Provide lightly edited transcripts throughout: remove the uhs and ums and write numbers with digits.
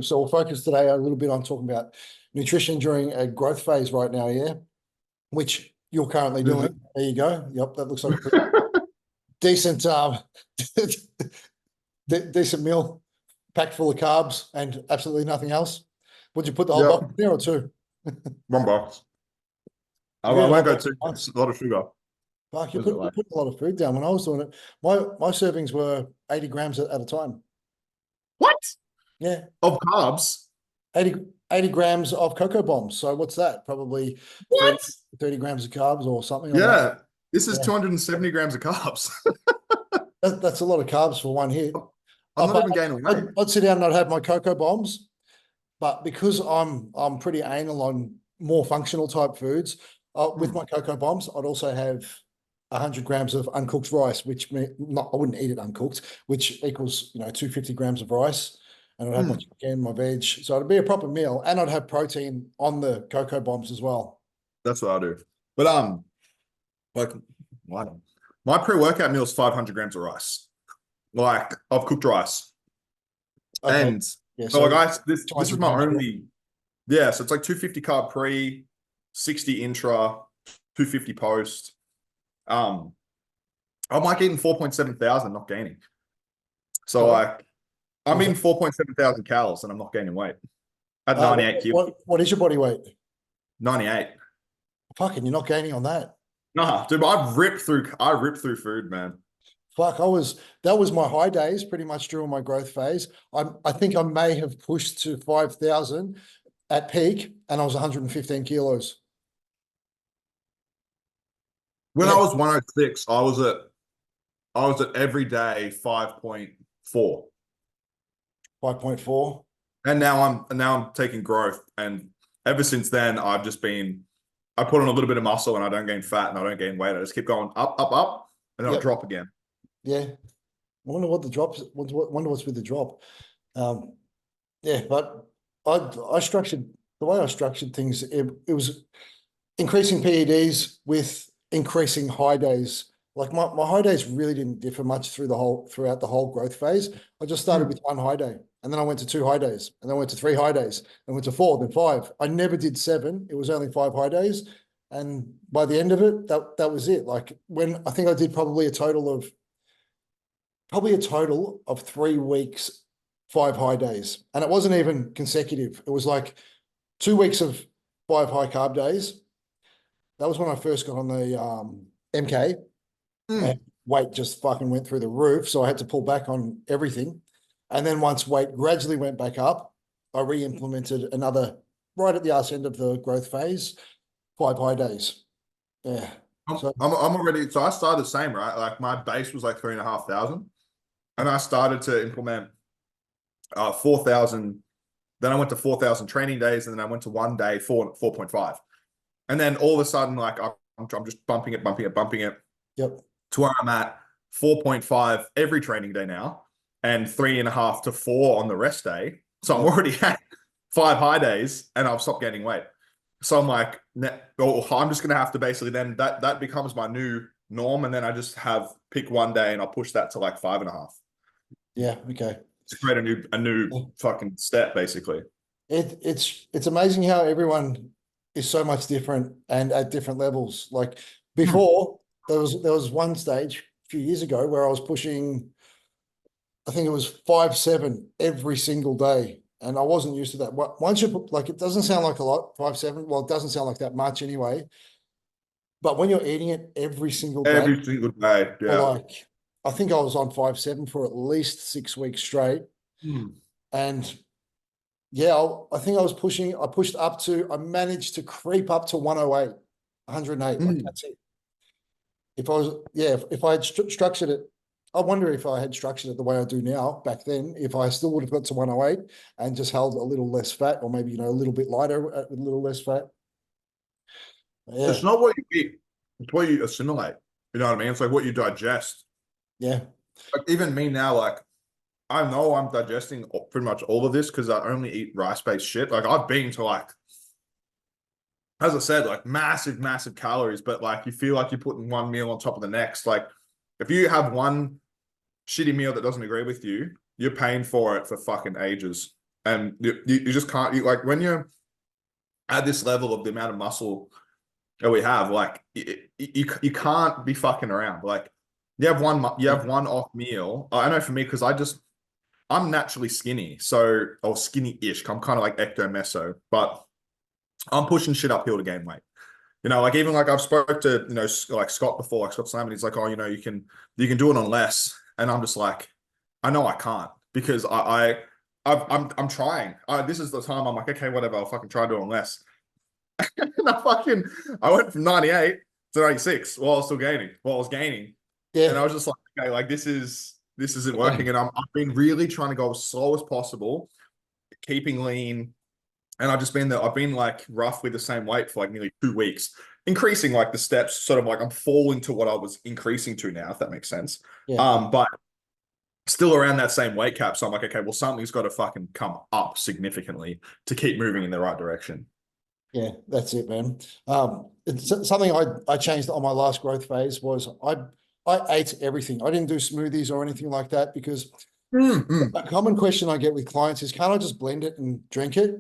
So we'll focus today a little bit on talking about nutrition during a growth phase right now, yeah, which you're currently doing. There you go. Yep, that looks like a pretty decent, decent meal, packed full of carbs and absolutely nothing else. Would you put the whole box in there or two? 1 box. I Yeah, won't go too. It's a lot of sugar. Fuck, you put a lot of food down. When I was doing it, my servings were 80 grams at a time. What? Yeah. Of carbs? 80 grams of cocoa bombs. So what's that? Probably What? 30 grams of carbs or something like Yeah. that. This is 270 grams of carbs. That's a lot of carbs for one hit. I'm not even gaining weight. I'd sit down and I'd have my cocoa bombs, but because I'm pretty anal on more functional type foods, with my cocoa bombs, I'd also have 100 grams of uncooked rice, which I wouldn't eat it uncooked, which equals 250 grams of rice, and I'd have my chicken, my veg, so it'd be a proper meal, and I'd have protein on the cocoa bombs as well. That's what I do. But like, my pre-workout meal is 500 grams of rice, like of cooked rice. Okay. And yeah, so like this is my only. Yeah, so it's like 250 carb pre, 60 intra, 250 post. I'm like eating 4.7 thousand, not gaining. So like I'm eating 4.7 thousand calories and I'm not gaining weight at 98 kilos. What is your body weight? 98. Fucking, you're not gaining on that. Nah, dude, I ripped through food, man. Fuck, that was my high days pretty much during my growth phase. I think I may have pushed to 5,000 at peak and I was 115 kilos. When I was 106, I was at every day 5.4. 5.4. And now I'm taking growth. And ever since then, I put on a little bit of muscle and I don't gain fat and I don't gain weight. I just keep going up, up, up, and then I'll drop again. Yeah. I wonder what the drop is. Wonder what's with the drop. Yeah, but I structured the way I structured things, it was increasing PEDs with increasing high days. Like my high days really didn't differ much throughout the whole growth phase. I just started with one high day, and then I went to 2 high days, and then I went to 3 high days, and went to 4, then 5. I never did 7. It was only 5 high days. And by the end of it, that was it. Like when I think I did probably a total of 3 weeks, 5 high days. And it wasn't even consecutive. It was like 2 weeks of 5 high carb days. That was when I first got on the MK. And weight just fucking went through the roof. So I had to pull back on everything. And then once weight gradually went back up, I re-implemented another, right at the arse end of the growth phase, 5 high days. Yeah. I'm already, so I started the same, right? Like my base was like 3,500. And I started to implement 4,000. Then I went to 4,000 training days, and then I went to 1 day 4.5. And then all of a sudden, like I'm just bumping it. Yep. To where I'm at 4.5 every training day now, and 3.5 to 4 on the rest day. So I'm already at 5 high days, and I've stopped gaining weight. So I'm like, I'm just gonna have to basically then that becomes my new norm, and then I just pick 1 day, and I'll push that to like 5.5. Yeah. Okay. To create a new fucking step, basically. It's amazing how everyone is so much different and at different levels. Like before, there was one stage a few years ago where I was pushing, I think it was 5.7 every single day, and I wasn't used to that. Once you put, like, it doesn't sound like a lot, 5.7. Well, it doesn't sound like that much anyway. But when you're eating it every single day, yeah. Like, I think I was on 5.7 for at least 6 weeks straight. And yeah, I think I pushed up to, I managed to creep up to 108, 108. Like that's it. If I had structured it, I wonder if I had structured it the way I do now back then, if I still would have got to 108 and just held a little less fat, or maybe, a little bit lighter with a little less fat. Yeah. It's not what you eat, it's what you assimilate. You know what I mean? It's like what you digest. Yeah. Like even me now, like I know I'm digesting pretty much all of this because I only eat rice-based shit. Like I've been to like, as I said, like massive, massive calories, but like you feel like you're putting one meal on top of the next. Like if you have one shitty meal that doesn't agree with you, you're paying for it for fucking ages. And you just can't, like when you're at this level of the amount of muscle that we have, like you can't be fucking around. Like you have one off meal. I know for me, because I'm naturally skinny, or skinny-ish. I'm kind of like ecto-meso, but I'm pushing shit uphill to gain weight. Like even like I've spoke to, like Scott before, like Scott Slam, and he's like, oh, you can do it on less. And I'm just like, I know I can't, because I'm trying. This is the time I'm like, okay, whatever, I'll fucking try to do it on less. And I went from 98 to 96 while I was still gaining, Yeah. And I was just like, okay, like this isn't working. And I've been really trying to go as slow as possible, keeping lean. And I've been like roughly the same weight for like nearly 2 weeks, increasing like the steps, sort of like I'm falling to what I was increasing to now, if that makes sense. Yeah. But still around that same weight cap. So I'm like, okay, well, something's got to fucking come up significantly to keep moving in the right direction. Yeah, that's it, man. It's something I changed on my last growth phase was I ate everything. I didn't do smoothies or anything like that, because a common question I get with clients is, can't I just blend it and drink it?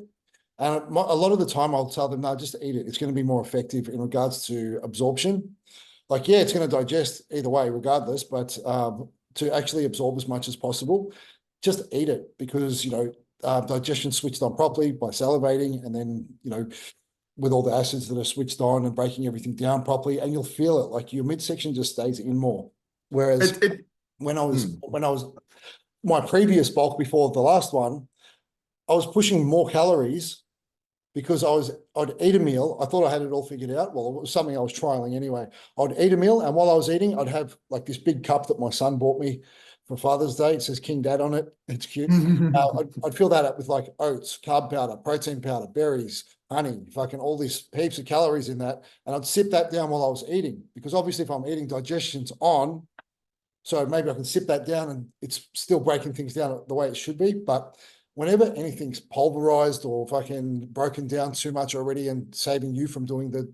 And a lot of the time I'll tell them, no, just eat it. It's going to be more effective in regards to absorption. Like, yeah, it's going to digest either way, regardless, but to actually absorb as much as possible, just eat it, because, digestion switched on properly by salivating, and then, with all the acids that are switched on and breaking everything down properly, and you'll feel it, like your midsection just stays in more. Whereas when I was my previous bulk before the last one, I was pushing more calories, because I'd eat a meal. I thought I had it all figured out. Well, it was something I was trialing anyway. I'd eat a meal, and while I was eating, I'd have like this big cup that my son bought me for Father's Day. It says King Dad on it. It's cute. I'd fill that up with like oats, carb powder, protein powder, berries, honey, fucking all these heaps of calories in that. And I'd sip that down while I was eating, because obviously if I'm eating, digestion's on. So maybe I can sip that down and it's still breaking things down the way it should be. But whenever anything's pulverized or fucking broken down too much already and saving you from doing the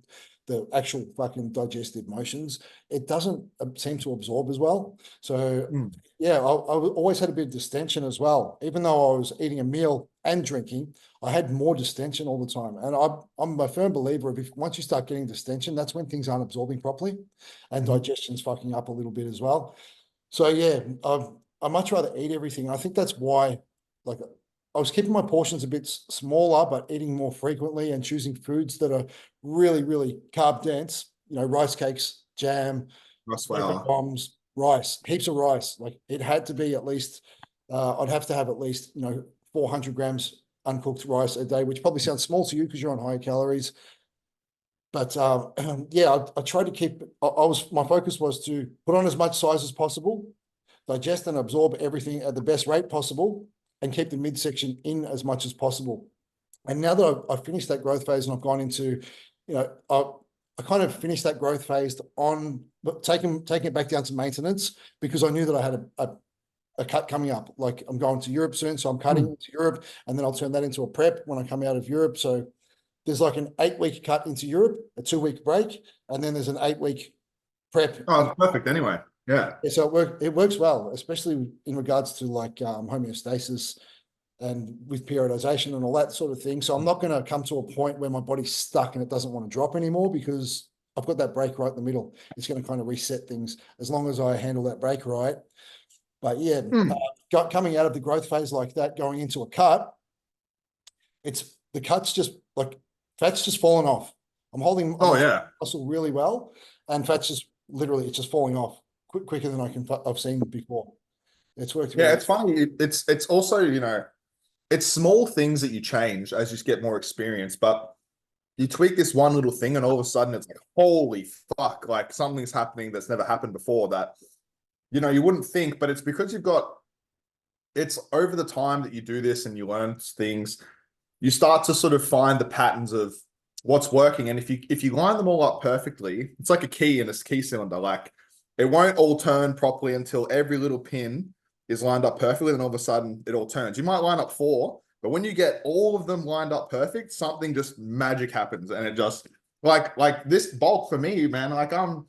actual fucking digestive motions, it doesn't seem to absorb as well. So yeah, I always had a bit of distension as well. Even though I was eating a meal and drinking, I had more distension all the time. And I'm a firm believer of, once you start getting distension, that's when things aren't absorbing properly, and digestion's fucking up a little bit as well. So yeah, I'd much rather eat everything. I think that's why, like, I was keeping my portions a bit smaller, but eating more frequently and choosing foods that are really, really carb dense. Rice cakes, jam, rice flour, bombs, rice, heaps of rice. Like, it had to be at least, I'd have to have at least 400 grams uncooked rice a day, which probably sounds small to you because you're on higher calories. But yeah, I tried to keep. My focus was to put on as much size as possible, digest and absorb everything at the best rate possible, and keep the midsection in as much as possible. And now that I've finished that growth phase and I've gone into, I kind of finished that growth phase on taking it back down to maintenance, because I knew that I had a cut coming up. Like, I'm going to Europe soon, so I'm cutting into Europe, and then I'll turn that into a prep when I come out of Europe. So there's like an 8-week cut into Europe, a 2-week break, and then there's an 8-week prep. Oh, it's perfect anyway. Yeah. So it works well, especially in regards to like homeostasis and with periodization and all that sort of thing. So I'm not going to come to a point where my body's stuck and it doesn't want to drop anymore, because I've got that break right in the middle. It's going to kind of reset things as long as I handle that break right. But yeah, coming out of the growth phase like that, going into a cut, the cut's just like, fat's just falling off. I'm holding muscle really well, and fat's just literally, it's just falling off quicker than I've seen before. It's worked. Yeah, it's funny. It's also, it's small things that you change as you get more experience, but you tweak this one little thing and all of a sudden it's like, holy fuck, like something's happening that's never happened before, that, you wouldn't think, but it's because it's over the time that you do this and you learn things, you start to sort of find the patterns of what's working. And if you line them all up perfectly, it's like a key in a key cylinder. Like, it won't all turn properly until every little pin is lined up perfectly. Then all of a sudden it all turns. You might line up 4, but when you get all of them lined up perfect, something just magic happens. And it just like this bulk for me, man, like I'm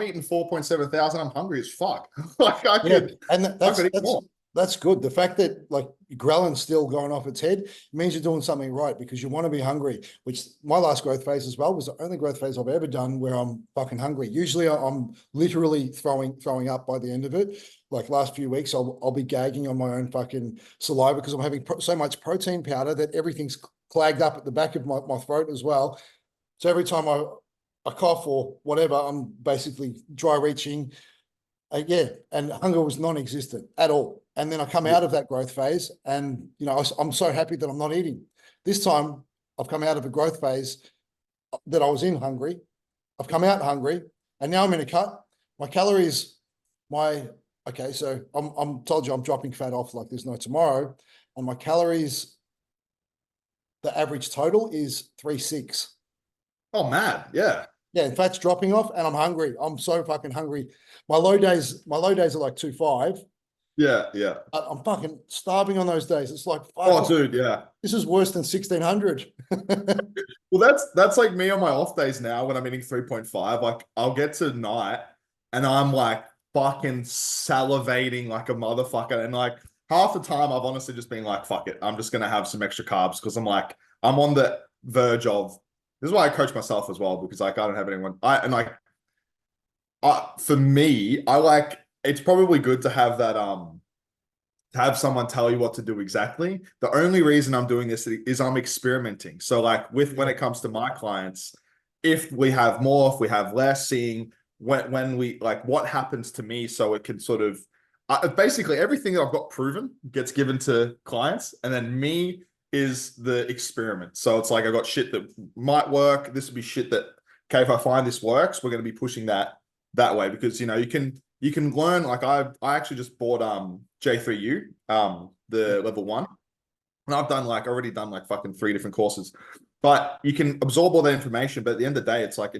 eating 4.7 thousand. I'm hungry as fuck. Like I could eat more. That's good. The fact that like ghrelin's still going off its head means you're doing something right, because you want to be hungry, which my last growth phase as well was the only growth phase I've ever done where I'm fucking hungry. Usually I'm literally throwing up by the end of it. Like last few weeks, I'll be gagging on my own fucking saliva because I'm having so much protein powder that everything's clagged up at the back of my throat as well. So every time I cough or whatever, I'm basically dry reaching. Yeah, and hunger was non-existent at all. And then I come out of that growth phase, and I'm so happy that I'm not eating. This time, I've come out of a growth phase that I was in hungry. I've come out hungry, and now I'm in a cut. My calories, so I'm told you I'm dropping fat off like there's no tomorrow, and my calories, the average total is 3.6. Oh, mad. Yeah. Yeah, in fact, dropping off, and I'm hungry. I'm so fucking hungry. My low days are like 2.5. Yeah. I'm fucking starving on those days. It's like, fuck, Oh, dude, yeah. this is worse than 1,600. Well, that's like me on my off days now when I'm eating 3.5. Like, I'll get to night and I'm like fucking salivating like a motherfucker. And like half the time I've honestly just been like, fuck it, I'm just gonna have some extra carbs because I'm on the verge of. This is why I coach myself as well, because like I don't have anyone. For me, I like, it's probably good to have that to have someone tell you what to do exactly. The only reason I'm doing this is I'm experimenting. So like when it comes to my clients, if we have more, if we have less, seeing when we like what happens to me, so it can sort of basically everything that I've got proven gets given to clients, and then me is the experiment. So it's like I got shit that might work. This would be shit that, okay, if I find this works, we're going to be pushing that way, because you can learn. Like I actually just bought J3U, the level 1, and I've already done like fucking 3 different courses. But you can absorb all that information, but at the end of the day, it's like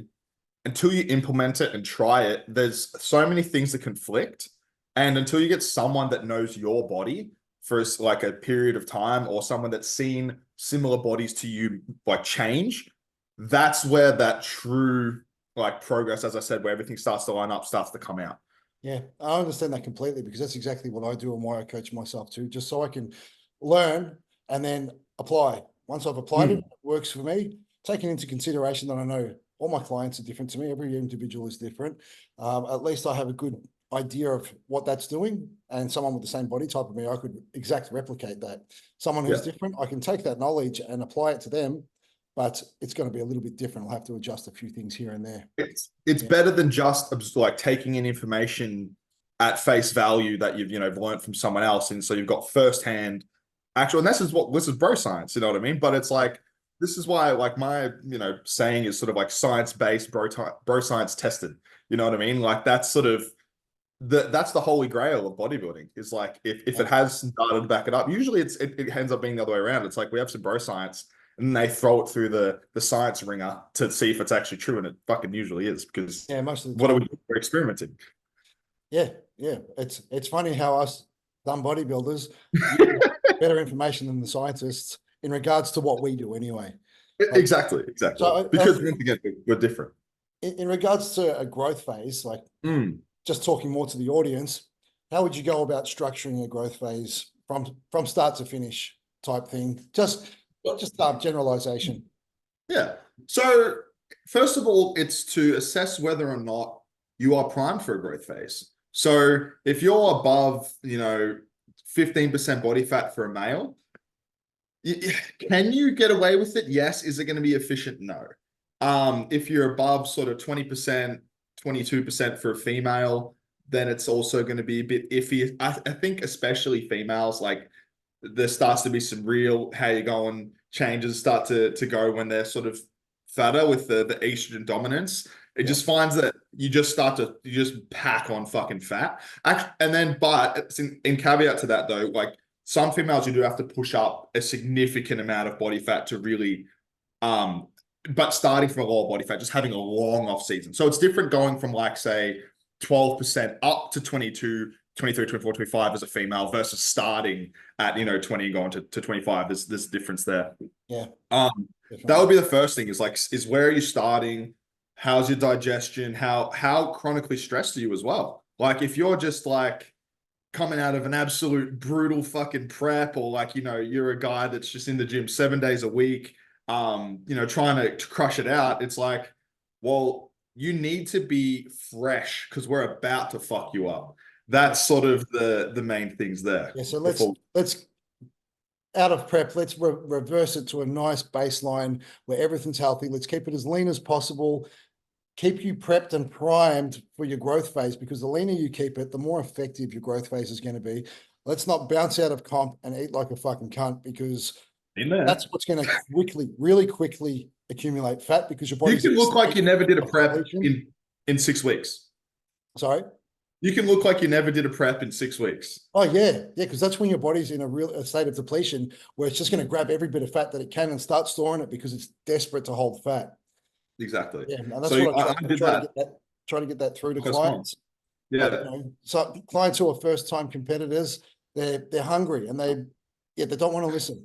until you implement it and try it, there's so many things that conflict, and until you get someone that knows your body for like a period of time, or someone that's seen similar bodies to you like change, that's where that true like progress, as I said, where everything starts to line up, starts to come out. Yeah, I understand that completely, because that's exactly what I do and why I coach myself too, just so I can learn and then apply. Once I've applied it works for me, taking into consideration that I know all my clients are different to me, every individual is different. At least I have a good idea of what that's doing, and someone with the same body type of me, I could replicate that. Someone who's different, I can take that knowledge and apply it to them, but it's going to be a little bit different. I'll have to adjust a few things here and there. It's better than just like taking in information at face value that you've learned from someone else, and so you've got firsthand actual. And this is bro science, you know what I mean? But it's like, this is why like my saying is sort of like science-based, bro science tested. You know what I mean? Like that's sort of that's the holy grail of bodybuilding, is like if it has data to back it up. Usually it ends up being the other way around. It's like we have some bro science, and they throw it through the science ringer to see if it's actually true, and it fucking usually is, because most of the what time, are we doing? We're experimenting. Yeah. It's funny how us dumb bodybuilders use better information than the scientists in regards to what we do anyway. Exactly. So because again, we're different. In regards to a growth phase, like just talking more to the audience, how would you go about structuring a growth phase from start to finish type thing? Just generalization. Yeah. So first of all, it's to assess whether or not you are primed for a growth phase. So if you're above, 15% body fat for a male, can you get away with it? Yes. Is it going to be efficient? No. If you're above sort of 20%, 22% for a female, then it's also going to be a bit iffy. I think especially females, like there starts to be some real, how you going, changes start to go when they're sort of fatter with the estrogen dominance. It just finds that you just pack on fucking fat. And then, but in caveat to that though, like some females, you do have to push up a significant amount of body fat to really, but starting from a lower body fat, just having a long off season. So it's different going from like, say, 12% up to 22, 23, 24, 25 as a female versus starting at, 20 and going to 25. There's a difference there. Yeah. That would be the first thing, is where are you starting? How's your digestion? How chronically stressed are you as well? Like if you're just like, coming out of an absolute brutal fucking prep, or like, you're a guy that's just in the gym 7 days a week, trying to crush it out. It's like, well, you need to be fresh because we're about to fuck you up. That's sort of the main things there. Yeah. So let's out of prep, let's reverse it to a nice baseline where everything's healthy. Let's keep it as lean as possible. Keep you prepped and primed for your growth phase, because the leaner you keep it, the more effective your growth phase is going to be. Let's not bounce out of comp and eat like a fucking cunt, because that's what's going to really quickly accumulate fat, because your body. You can look like you never did a prep in 6 weeks. Sorry? You can look like you never did a prep in 6 weeks. Oh yeah. Because that's when your body's in a state of depletion where it's just going to grab every bit of fat that it can and start storing it because it's desperate to hold fat. Exactly. Yeah, and that's what I try to get that through to clients. Yeah. But, so clients who are first-time competitors, they're hungry and they don't want to listen.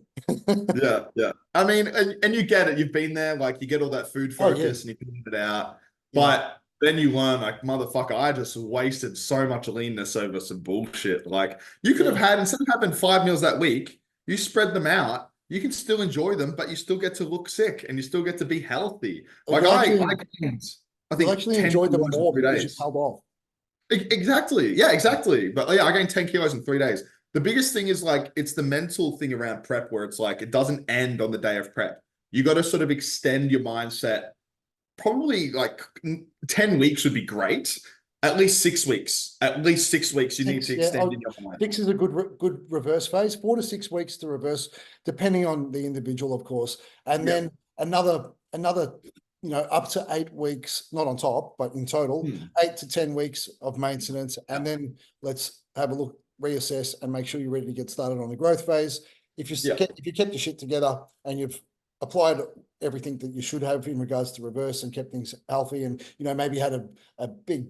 Yeah. I mean, and you get it. You've been there. Like, you get all that food focus and you figure it out. But then you learn, like, motherfucker, I just wasted so much leanness over some bullshit. Like, you could have had, instead of having 5 meals that week, you spread them out. You can still enjoy them, but you still get to look sick and you still get to be healthy. Like, I think actually enjoyed them more because you held off. Exactly. Yeah, exactly. But yeah, I gained 10 kilos in 3 days. The biggest thing is, like, it's the mental thing around prep where it's like, it doesn't end on the day of prep. You got to sort of extend your mindset. Probably like 10 weeks would be great. At least 6 weeks. At least 6 weeks you need to extend in your mind. 6 is a good reverse phase. 4 to 6 weeks to reverse, depending on the individual, of course. And then another, up to 8 weeks, not on top, but in total, 8 to 10 weeks of maintenance. And then let's have a look, reassess, and make sure you're ready to get started on the growth phase. If you kept your shit together and you've applied everything that you should have in regards to reverse and kept things healthy, and maybe had a big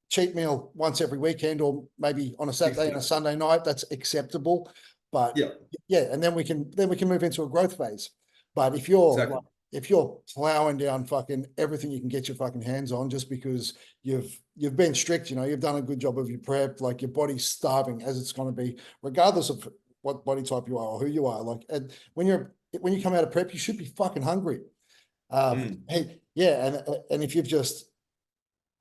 cheat meal once every weekend, or maybe on a Saturday and a Sunday night, that's acceptable. But and then we can move into a growth phase. But if you're plowing down fucking everything you can get your fucking hands on, just because you've been strict, you've done a good job of your prep, like, your body's starving, as it's going to be, regardless of what body type you are or who you are. Like, and when you come out of prep, you should be fucking hungry. And if you've just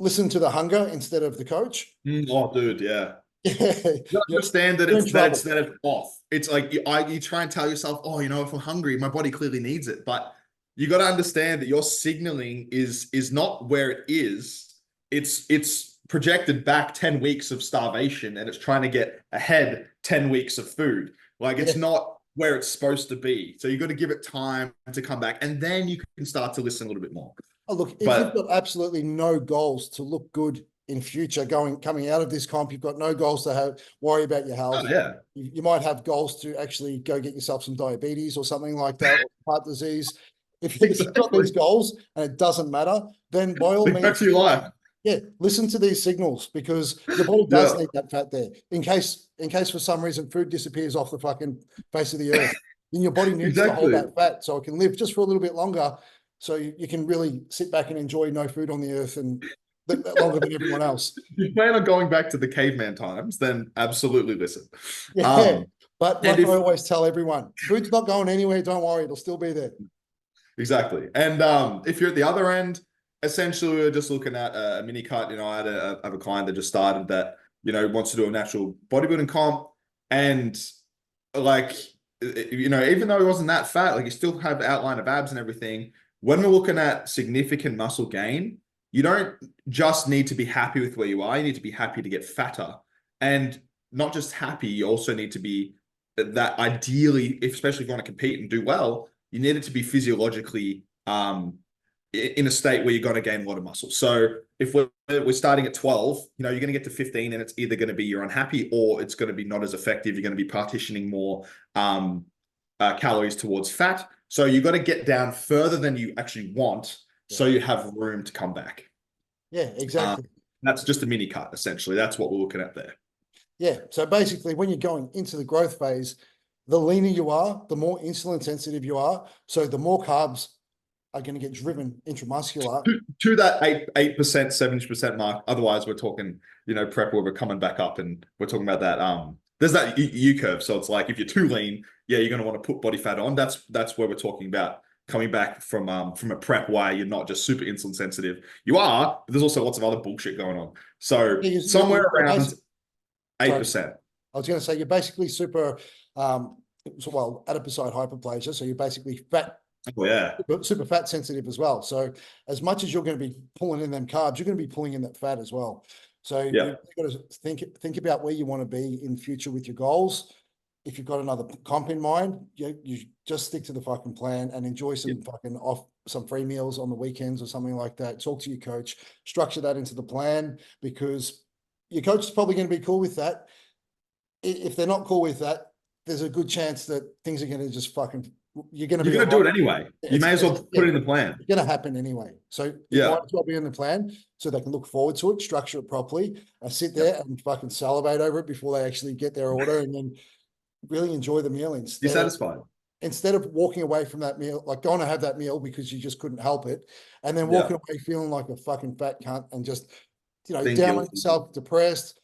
listened to the hunger instead of the coach. Oh, dude, yeah. You understand that it's off. It's like you try and tell yourself, oh, if I'm hungry, my body clearly needs it. But you got to understand that your signaling is not where it is. It's projected back 10 weeks of starvation, and it's trying to get ahead 10 weeks of food. Like, it's not where it's supposed to be. So you got to give it time to come back, and then you can start to listen a little bit more. Oh, look, if you've got absolutely no goals to look good in future coming out of this comp, you've got no goals to worry about your health. You might have goals to actually go get yourself some diabetes or something like that, or heart disease. If you've got these goals and it doesn't matter, then by all means, listen to these signals, because your body does need that fat there. In case for some reason food disappears off the fucking face of the earth, then your body needs to hold that fat so it can live just for a little bit longer. So you can really sit back and enjoy no food on the earth and longer than everyone else. If you plan on going back to the caveman times, then absolutely listen. But like I always tell everyone, food's not going anywhere. Don't worry, it'll still be there. Exactly. And if you're at the other end, essentially we're just looking at a mini cut. I have a client that just started that, wants to do a natural bodybuilding comp, and like, even though he wasn't that fat, like, he still had the outline of abs and everything. When we're looking at significant muscle gain, you don't just need to be happy with where you are. You need to be happy to get fatter, and not just happy. You also need to be that, ideally, especially if you want to compete and do well, you need it to be physiologically in a state where you're going to gain a lot of muscle. So if we're starting at 12, you're going to get to 15, and it's either going to be you're unhappy, or it's going to be not as effective. You're going to be partitioning more calories towards fat. So you got to get down further than you actually want, so you have room to come back. Yeah, exactly. That's just a mini cut, essentially. That's what we're looking at there. Yeah. So basically, when you're going into the growth phase, the leaner you are, the more insulin sensitive you are. So the more carbs are going to get driven intramuscular. To that 8%, 70% mark. Otherwise, we're talking, prep where we're coming back up and we're talking about that. There's that U curve. So it's like if you're too lean, yeah, you're going to want to put body fat on. That's where we're talking about coming back from a prep where you're not just super insulin sensitive. You are, but there's also lots of other bullshit going on. So somewhere around 8%. I was going to say you're basically super, adipocyte hyperplasia. So you're basically fat. Oh, yeah. Super fat sensitive as well. So as much as you're going to be pulling in them carbs, you're going to be pulling in that fat as well. So you've got to think about where you want to be in future with your goals. If you've got another comp in mind, you just stick to the fucking plan and enjoy some some free meals on the weekends or something like that. Talk to your coach, structure that into the plan, because your coach is probably going to be cool with that. If they're not cool with that, there's a good chance that things are going to just you're going to do it anyway. You may as well put it in the plan. It's going to happen anyway. So you might as well be in the plan so they can look forward to it, structure it properly, and sit there and fucking salivate over it before they actually get their order, and then really enjoy the meal Be satisfied. Instead of walking away from that meal, like going to have that meal because you just couldn't help it, and then walking away feeling like a fucking fat cunt and just, down on yourself, depressed.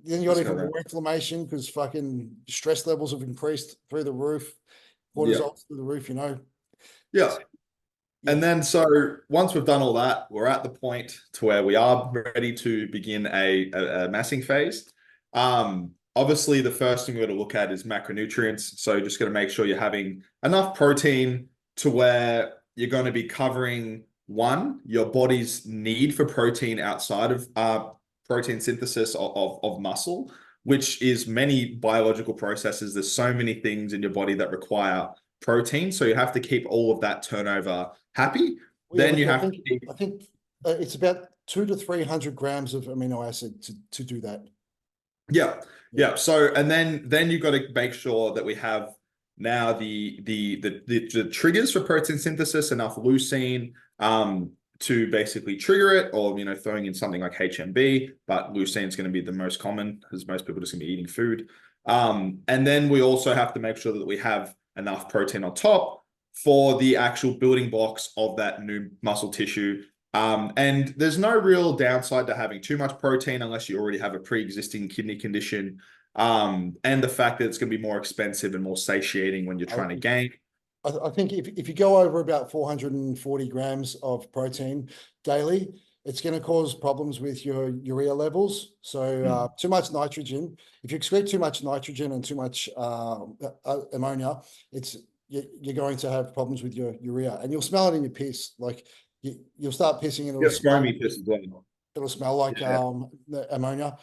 Then you got even more inflammation because fucking stress levels have increased through the roof. Cortisol's through the roof, Yeah. And then, so once we've done all that, we're at the point to where we are ready to begin a massing phase. Obviously, the first thing we're going to look at is macronutrients. So just going to make sure you're having enough protein to where you're going to be covering, one, your body's need for protein outside of protein synthesis of muscle, which is many biological processes. There's so many things in your body that require protein. So you have to keep all of that turnover happy. I think it's about 200 to 300 grams of amino acid to do that. Yeah. So, and then you've got to make sure that we have now the triggers for protein synthesis, enough leucine, to basically trigger it, or throwing in something like HMB, but leucine is going to be the most common because most people are just going to be eating food. And then we also have to make sure that we have enough protein on top for the actual building blocks of that new muscle tissue. And there's no real downside to having too much protein unless you already have a pre-existing kidney condition. And the fact that it's going to be more expensive and more satiating when you're trying to gain. I think if you go over about 440 grams of protein daily, it's going to cause problems with your urea levels. So too much nitrogen. If you excrete too much nitrogen and too much ammonia, you're going to have problems with your urea, and you'll smell it in your piss. Like you'll start pissing, and it'll smell like the ammonia.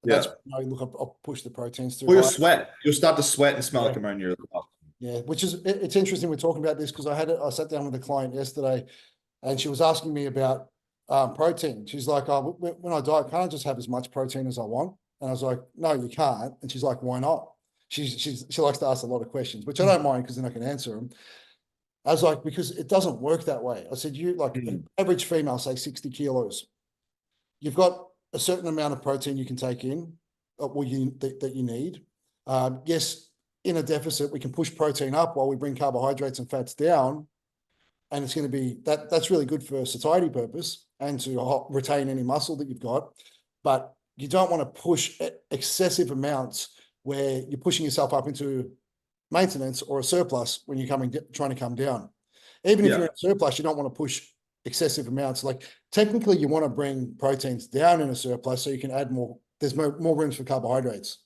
That's look, I'll push the proteins through. Or you'll start to sweat and smell like ammonia as well. Yeah, it's interesting we're talking about this because I sat down with a client yesterday, and she was asking me about protein. She's like, "Oh, when I diet, can't I just have as much protein as I want?" And I was like, "No, you can't." And she's like, "Why not?" She likes to ask a lot of questions, which I don't mind because then I can answer them. I was like, because it doesn't work that way. I said, an average female, say 60 kilos, you've got a certain amount of protein you can take in, that you need. Yes, in a deficit, we can push protein up while we bring carbohydrates and fats down. And it's going to be that's really good for satiety purpose and to retain any muscle that you've got. But you don't want to push excessive amounts where you're pushing yourself up into maintenance or a surplus when you're trying to come down. Even if you're in a surplus, you don't want to push excessive amounts. Like technically you want to bring proteins down in a surplus so you can add more. There's more rooms for carbohydrates.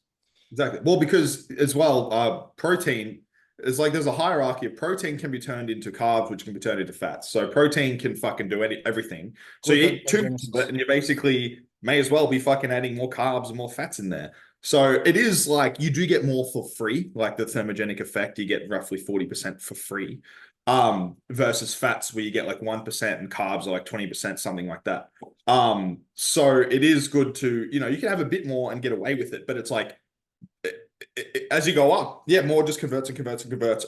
Exactly. Well, because as well, protein is like there's a hierarchy of protein can be turned into carbs, which can be turned into fats. So protein can fucking do everything. So you eat too much of it, and you basically may as well be fucking adding more carbs and more fats in there. So it is like you do get more for free, like the thermogenic effect, you get roughly 40% for free. Versus fats where you get like 1% and carbs are like 20%, something like that. So it is good to, you can have a bit more and get away with it, but it's like, as you go up, more just converts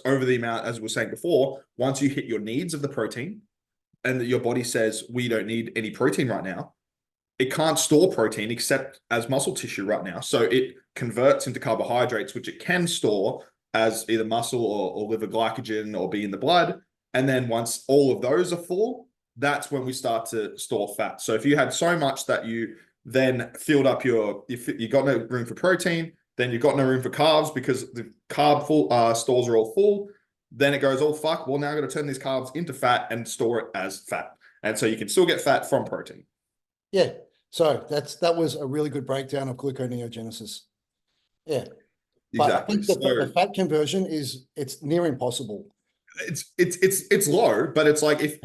over the amount, as we were saying before. Once you hit your needs of the protein and that your body says, we don't need any protein right now, it can't store protein except as muscle tissue right now. So it converts into carbohydrates, which it can store as either muscle or liver glycogen or be in the blood. And then once all of those are full, that's when we start to store fat. So if you had so much that you then filled up you got no room for protein, then you've got no room for carbs because the carb full stores are all full. Then it goes, oh fuck, well now I'm going to turn these carbs into fat and store it as fat. And so you can still get fat from protein. Yeah. So that was a really good breakdown of gluconeogenesis. Yeah. But Exactly. I think the fat conversion it's near impossible. It's low, but it's like if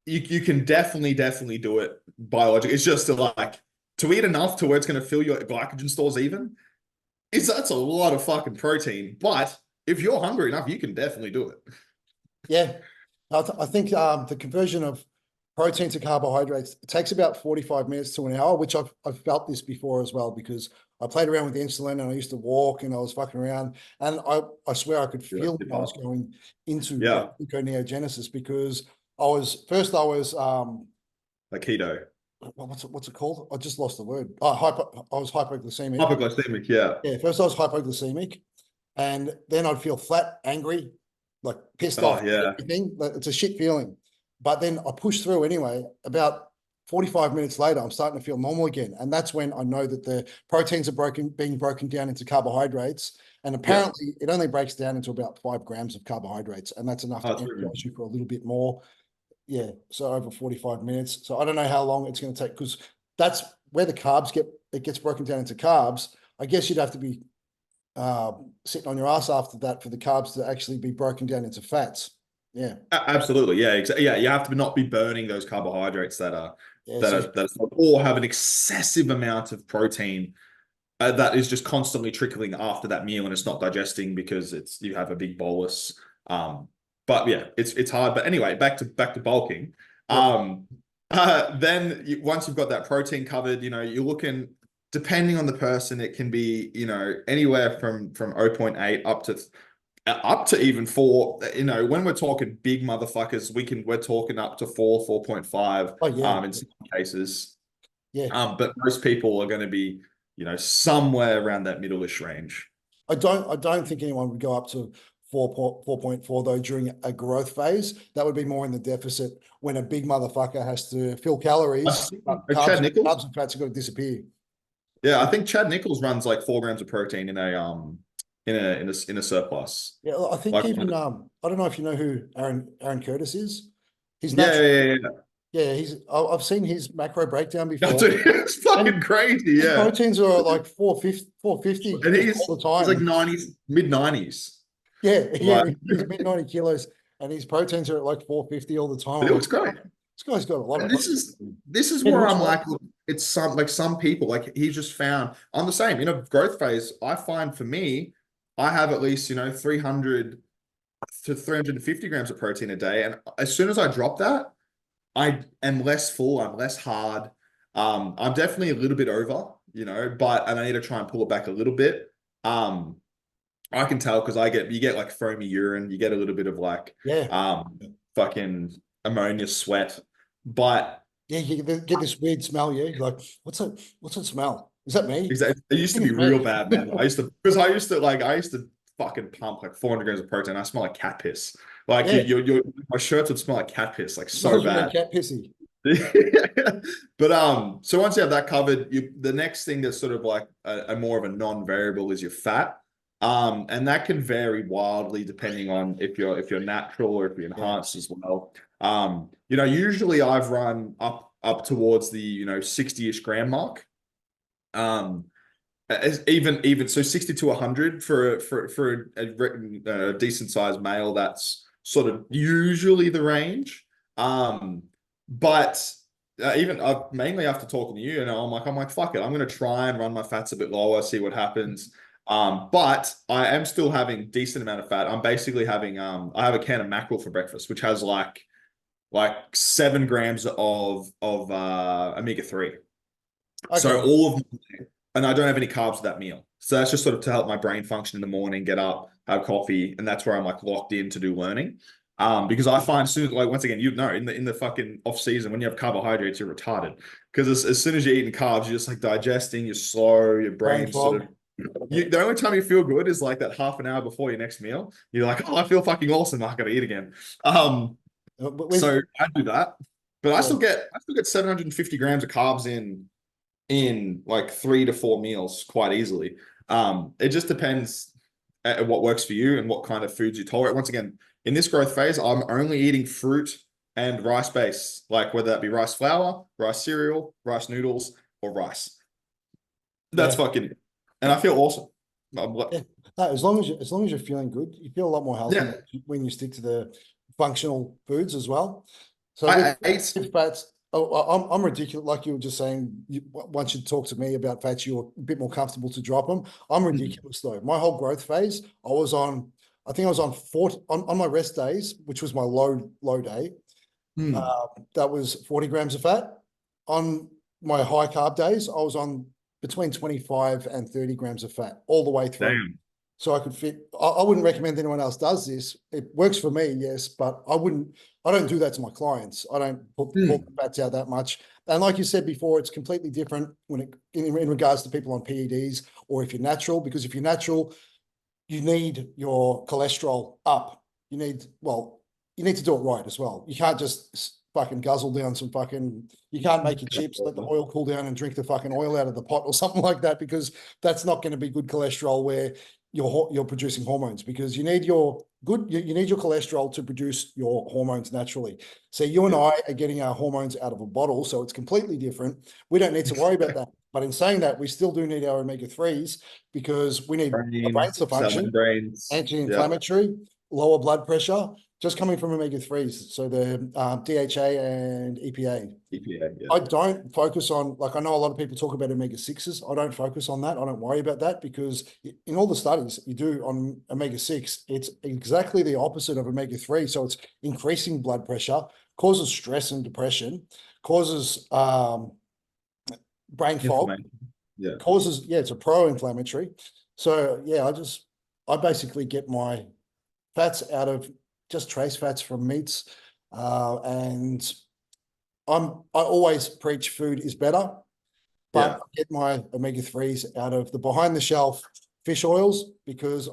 you can definitely do it biologically. It's just to eat enough to where it's going to fill your glycogen stores even. That's a lot of fucking protein. But if you're hungry enough, you can definitely do it. Yeah. I think the conversion of protein to carbohydrates, it takes about 45 minutes to an hour, which I've felt this before as well, because I played around with insulin and I used to walk and I was fucking around, and I swear I could feel when I was going into gluconeogenesis, because I was like keto. What's it called? I just lost the word. I was hypoglycemic. Hypoglycemic, yeah. Yeah, first I was hypoglycemic, and then I'd feel flat, angry, like pissed off. Yeah. Everything. It's a shit feeling. But then I pushed through anyway. About 45 minutes later, I'm starting to feel normal again. And that's when I know that the proteins are being broken down into carbohydrates. And apparently it only breaks down into about 5 grams of carbohydrates. And that's enough to energize you for a little bit more. Yeah. So over 45 minutes. So I don't know how long it's going to take, because that's where the carbs gets broken down into carbs. I guess you'd have to be sitting on your ass after that for the carbs to actually be broken down into fats. Yeah, absolutely. Yeah, exactly. Yeah, you have to not be burning those carbohydrates that are or have an excessive amount of protein that is just constantly trickling after that meal, and it's not digesting because you have a big bolus. But yeah, it's hard. But anyway, back to bulking. Then once you've got that protein covered, you're looking, depending on the person, it can be anywhere from 0.8 up to even 4. When we're talking big motherfuckers, we're talking up to 4.5 in some cases. But most people are going to be somewhere around that middle-ish range. I don't think anyone would go up to 4.4 though during a growth phase. That would be more in the deficit, when a big motherfucker has to fill calories. Chad Nichols? Carbs and fats have got to disappear. Yeah, I think Chad Nichols runs like 4 grams of protein in a surplus. Yeah, I think I don't know if you know who Aaron Curtis is. He's I've seen his macro breakdown before. It's fucking crazy. Yeah, his proteins are like 450 and he's all the time. He's like 90s, mid-90s. Yeah, he's mid-90 kilos, and his proteins are at like 450 all the time. It looks great. This guy's got a lot of. This is where I'm like, it's some people, like, he's just found. I'm the same. Growth phase, I find for me, I have at least 300 to 350 grams of protein a day, and as soon as I drop that, I am less full. I'm less hard. I'm definitely a little bit over, and I need to try and pull it back a little bit. I can tell because you get like foamy urine, you get a little bit of like fucking ammonia sweat, but you get this weird smell. Yeah, you're like, what's that smell? Is that me? Exactly. It used to be real bad, man. I used to fucking pump like 400 grams of protein. I smell like cat piss. Like my shirts would smell like cat piss, like so bad. Cat pissy. But so once you have that covered, the next thing that's sort of like a more of a non-variable is your fat. And that can vary wildly depending on if you're natural or if you're enhanced as well. Usually I've run up towards the 60-ish gram mark. Even so 60 to 100 for a decent sized male, that's sort of usually the range. But even mainly after talking to you, I'm like, fuck it, I'm going to try and run my fats a bit lower, see what happens. But I am still having decent amount of fat. I'm basically having, I have a can of mackerel for breakfast, which has like 7 grams of omega-3. Okay. So all of, and I don't have any carbs with that meal. So that's just sort of to help my brain function in the morning, get up, have coffee. And that's where I'm like locked in to do learning. Because I find soon, like, once again, in the fucking off season, when you have carbohydrates, you're retarded. Because as soon as you're eating carbs, you're just like digesting, you're slow, your brain's sort of The only time you feel good is like that half an hour before your next meal. You're like, oh, I feel fucking awesome. I gotta eat again. But So I do that, but yeah, I still get 750 grams of carbs in like 3 to 4 meals quite easily. It just depends at what works for you and what kind of foods you tolerate. Once again, in this growth phase, I'm only eating fruit and rice base, like whether that be rice flour, rice cereal, rice noodles, or rice. That's yeah, fucking it. And I feel awesome. yeah. No, as long as you're feeling good, you feel a lot more healthy Yeah, when you stick to the functional foods as well. So I ate. with fats, I'm ridiculous. Like you were just saying, once you talk to me about fats, you're a bit more comfortable to drop them. I'm ridiculous though. My whole growth phase, I think I was on on my rest days, which was my low day. Mm, That was 40 grams of fat. On my high carb days, I was on between 25 and 30 grams of fat all the way through. damn. So I could fit. I wouldn't recommend anyone else does this. It works for me, yes, but I don't do that to my clients. I don't pull Mm, the fats out that much. And like you said before, it's completely different in regards to people on PEDs or if you're natural, because if you're natural, you need your cholesterol up. You need to do it right as well. You can't just fucking guzzle down some fucking, you can't make your chips, let the oil cool down and drink the fucking oil out of the pot or something like that, because that's not going to be good cholesterol where you're producing hormones, because you need you need your cholesterol to produce your hormones naturally. So you and yeah. I are getting our hormones out of a bottle, so it's completely different. We don't need to worry about that. But in saying that, we still do need our omega-3s because we need our brains to Cell function, membranes. Yeah. anti-inflammatory, lower blood pressure, just coming from omega-3s. So the DHA and EPA. EPA. Yeah. I don't focus on, like, I know a lot of people talk about omega-6s. I don't focus on that. I don't worry about that because in all the studies you do on omega-6, it's exactly the opposite of omega-3. So it's increasing blood pressure, causes stress and depression, causes brain fog, Inflammation. Yeah. yeah, it's a pro-inflammatory. So yeah, I basically get my fats out of just trace fats from meats. And I always preach food is better, but Yeah. I get my omega-3s out of the behind the shelf fish oils because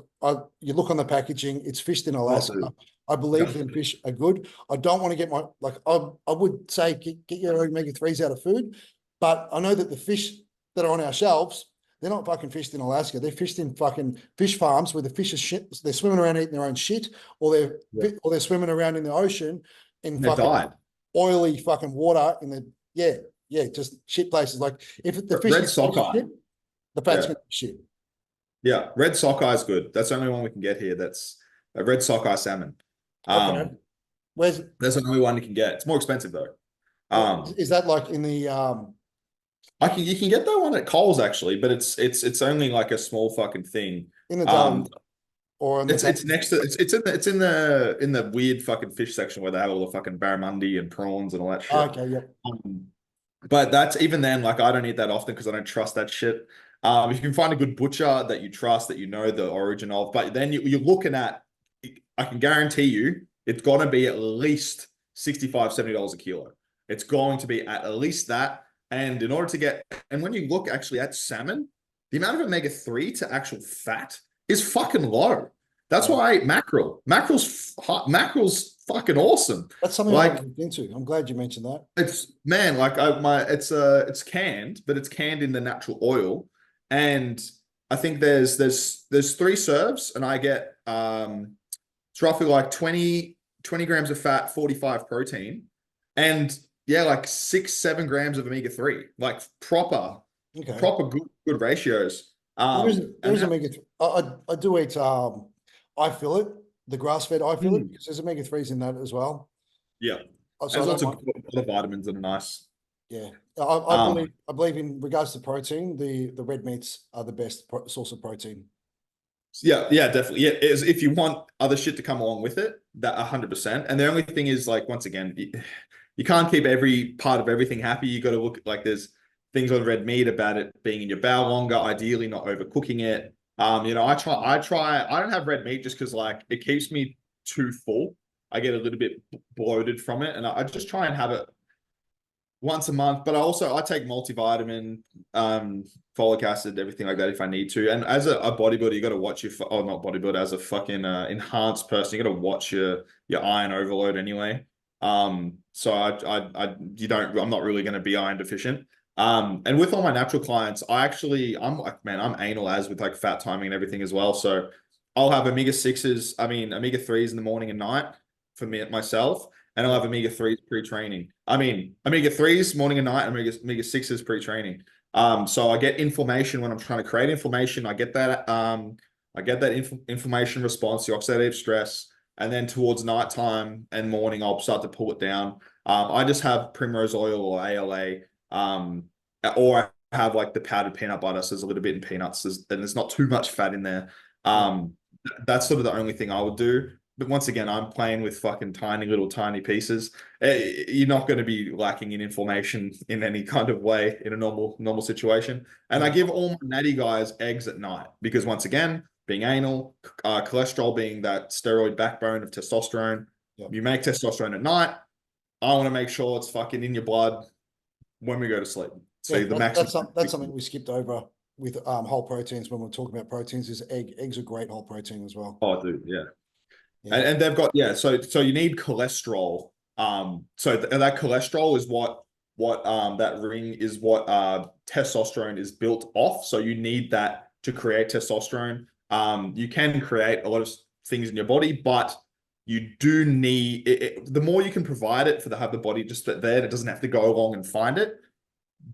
you look on the packaging, it's fished in Oh, Alaska. dude. I believe Yeah. them fish are good. I don't want to get I would say get your omega-3s out of food, but I know that the fish that are on our shelves, they're not fucking fished in Alaska. They're fished in fucking fish farms where the fish is shit. They're swimming around eating their own shit, Yeah. or they're swimming around in the ocean in And they fucking died. oily fucking water in the just shit places. Like if the fish Red is sockeye. shit, the fat's Yeah. gonna be shit. Yeah. Red sockeye is good. That's the only one we can get here. That's a red sockeye salmon. Okay. Where's That's the only one you can get. It's more expensive though. is that like in the You can get that one at Coles actually, but it's only like a small fucking thing. in the Um, deli or in the it's next to it's in the weird fucking fish section where they have all the fucking barramundi and prawns and all that shit. okay, yep. Um, but that's even then, like I don't eat that often because I don't trust that shit. If you can find a good butcher that you trust, that you know the origin of, but then you're looking at, I can guarantee you, it's gonna be at least $65-$70 a kilo. It's going to be at least that. And in order to get, and when you look actually at salmon, the amount of omega-3 to actual fat is fucking low. That's Yeah. why I ate mackerel. Mackerel's fucking awesome. That's something I Like haven't looked into. I'm glad you mentioned that. it's man, like it's canned, but it's canned in the natural oil. And I think there's 3 serves, and I get it's roughly like 20 grams of fat, 45 protein, and yeah, like 6-7 grams of omega-3, like Okay. proper good ratios. And There's that, omega-3. I do eat I fill it, the grass-fed I fill it, mm, because there's omega-3s in that as well. yeah, So I there's don't lots of mind. other vitamins that are nice. Yeah. Um, I believe in regards to protein, the red meats are the best source of protein. yeah, definitely. Yeah, if you want other shit to come along with it, that 100%. And the only thing is, like, once again, you can't keep every part of everything happy. You got to look at, like, there's things on red meat about it being in your bowel longer, ideally not overcooking it. I don't have red meat just because like it keeps me too full. I get a little bit bloated from it, and I just try and have it once a month, but I take multivitamin, folic acid, everything like that if I need to. And as a bodybuilder, you got to watch not bodybuilder, as a fucking enhanced person, you got to watch your iron overload anyway. So I'm not really going to be iron deficient. And with all my natural clients, I'm like, man, I'm anal as with like fat timing and everything as well. So I'll have omega 3s in the morning and night for me myself, and I'll have omega 3s pre-training. Omega 3s morning and night, and omega 6s pre-training. So I get inflammation when I'm trying to create inflammation. I get that inflammation response, the oxidative stress, and then towards nighttime and morning, I'll start to pull it down. I just have primrose oil or ALA, or I have like the powdered peanut butter. So there's a little bit in peanuts, and there's not too much fat in there. That's sort of the only thing I would do. But once again, I'm playing with fucking tiny pieces. You're not going to be lacking in inflammation in any kind of way in a normal situation. And I give all my natty guys eggs at night because once again, being anal, cholesterol being that steroid backbone of testosterone, you make testosterone at night. I want to make sure it's fucking in your blood when we go to sleep. So the maximum. That's something we skipped over with whole proteins when we're talking about proteins. Is eggs are great whole protein as well. Oh, dude, yeah. And they've got so you need cholesterol. So that cholesterol is what that ring is what testosterone is built off. So you need that to create testosterone. You can create a lot of things in your body, but you do need it. The more you can provide it for have the body just there, it doesn't have to go along and find it.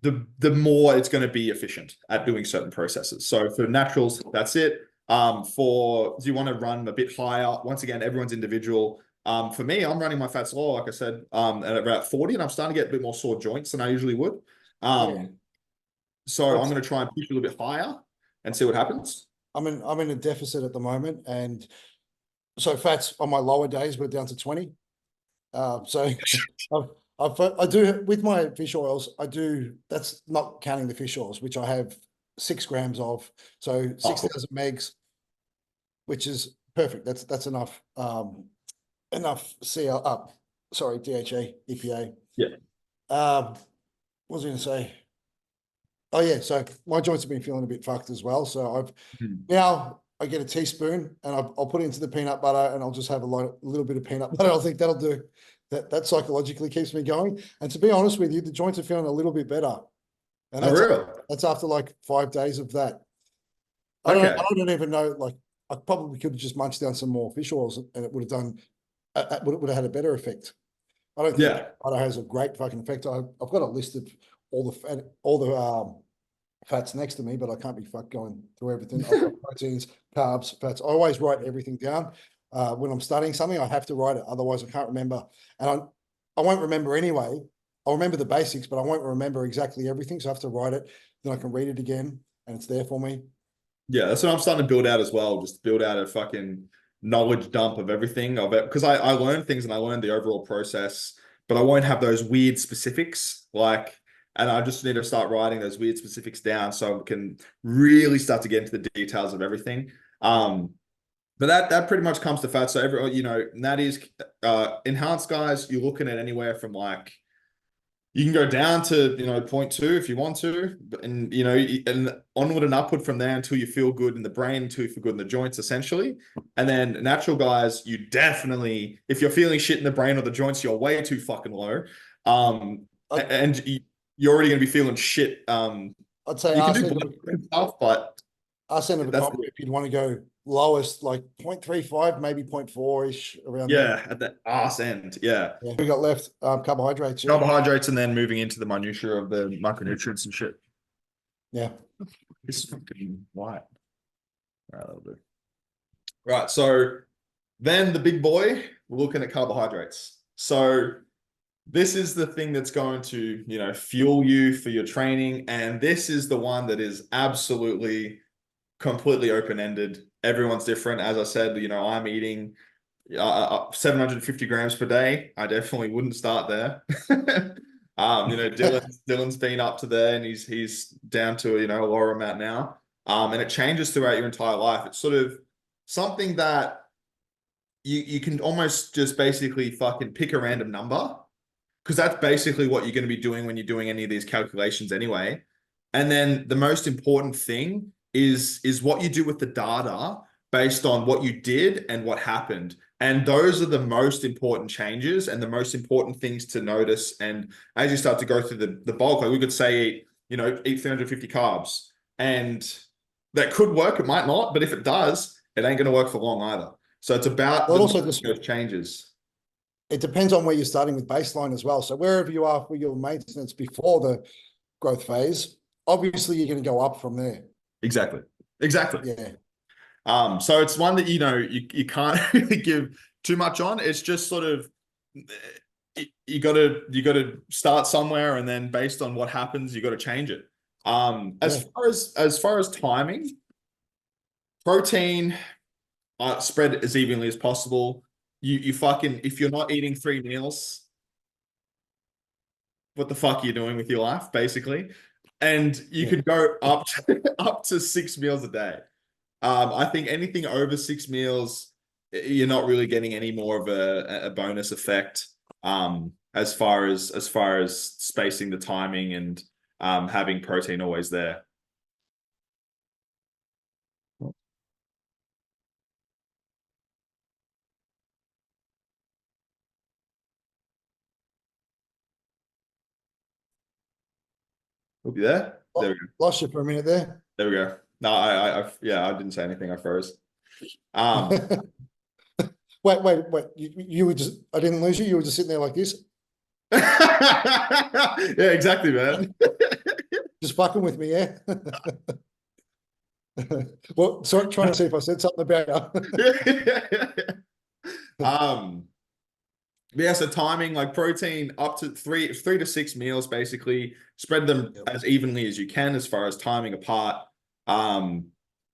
The more it's going to be efficient at doing certain processes. So for naturals, that's it. Do you want to run a bit higher? Once again, everyone's individual. For me, I'm running my fats low, like I said, at about 40, and I'm starting to get a bit more sore joints than I usually would. So I'm going to try and push a little bit higher and see what happens. I'm in a deficit at the moment, and so fats on my lower days we're down to 20. So I do with my fish oils. That's not counting the fish oils, which I have 6 grams of. So 6,000 megs, which is perfect. That's enough. Enough DHA, EPA. Yeah. What was I going to say? Oh yeah, so my joints have been feeling a bit fucked as well. So now I get a teaspoon and I'll put it into the peanut butter and I'll just have a little bit of peanut butter. I think that'll do. That psychologically keeps me going. And to be honest with you, the joints are feeling a little bit better. And that's after like 5 days of that. I don't even know. Like I probably could have just munched down some more fish oils and it would have had a better effect. I don't think it has a great fucking effect. I've got a list of all the fats next to me, but I can't be going through everything. I've got proteins, carbs, fats. I always write everything down. When I'm studying something, I have to write it. Otherwise, I can't remember. And I won't remember anyway. I'll remember the basics, but I won't remember exactly everything. So I have to write it. Then I can read it again and it's there for me. Yeah, that's what I'm starting to build out as well. Just build out a fucking knowledge dump of everything of it. Because I learned things and I learned the overall process, but I won't have those weird specifics. And I just need to start writing those weird specifics down so I can really start to get into the details of everything. But that pretty much comes to fat. So that is enhanced guys, you're looking at anywhere from you can go down to 0.2 if you want to, and and onward and upward from there until you feel good in the brain, until you feel good in the joints, essentially. And then natural guys, you definitely, if you're feeling shit in the brain or the joints, you're way too fucking low. And you're already going to be feeling shit. I'd say you can do stuff, but ask end of the comment if you'd want to go lowest, like 0.35, maybe 0.4-ish around there. At the arse end. Yeah. We got left carbohydrates. Carbohydrates, and then moving into the minutiae of the micronutrients and shit. Yeah. It's fucking white. All right, that'll do. Right. So then the big boy, we're looking at carbohydrates. So this is the thing that's going to, fuel you for your training. And this is the one that is absolutely completely open-ended. Everyone's different. As I said, I'm eating 750 grams per day. I definitely wouldn't start there. Dylan's been up to there and he's down to a lower amount now. And it changes throughout your entire life. It's sort of something that you can almost just basically fucking pick a random number because that's basically what you're going to be doing when you're doing any of these calculations anyway. And then the most important thing is what you do with the data based on what you did and what happened. And those are the most important changes and the most important things to notice. And as you start to go through the bulk, like we could say, eat 350 carbs. And that could work, it might not, but if it does, it ain't going to work for long either. So it's about those changes. It depends on where you're starting with baseline as well. So wherever you are for your maintenance before the growth phase, obviously you're going to go up from there. Exactly. Yeah. So it's one that, you can't really give too much on. It's just sort of, you gotta start somewhere, and then based on what happens, you got to change it. As far as timing, protein, spread as evenly as possible. You fucking, if you're not eating 3 meals, what the fuck are you doing with your life, basically? And you could go up to 6 meals a day. I think anything over 6 meals, you're not really getting any more of a bonus effect. As far as spacing the timing and having protein always there. Hope you there? There we go. Lost you for a minute there. There we go. No, I didn't say anything. I froze. Wait. You were just, I didn't lose you. You were just sitting there like this. Yeah, exactly, man. Just fucking with me, yeah. Well, so trying to see if I said something about Yeah, so timing, like protein up to three to 6 meals, basically spread them as evenly as you can as far as timing apart. And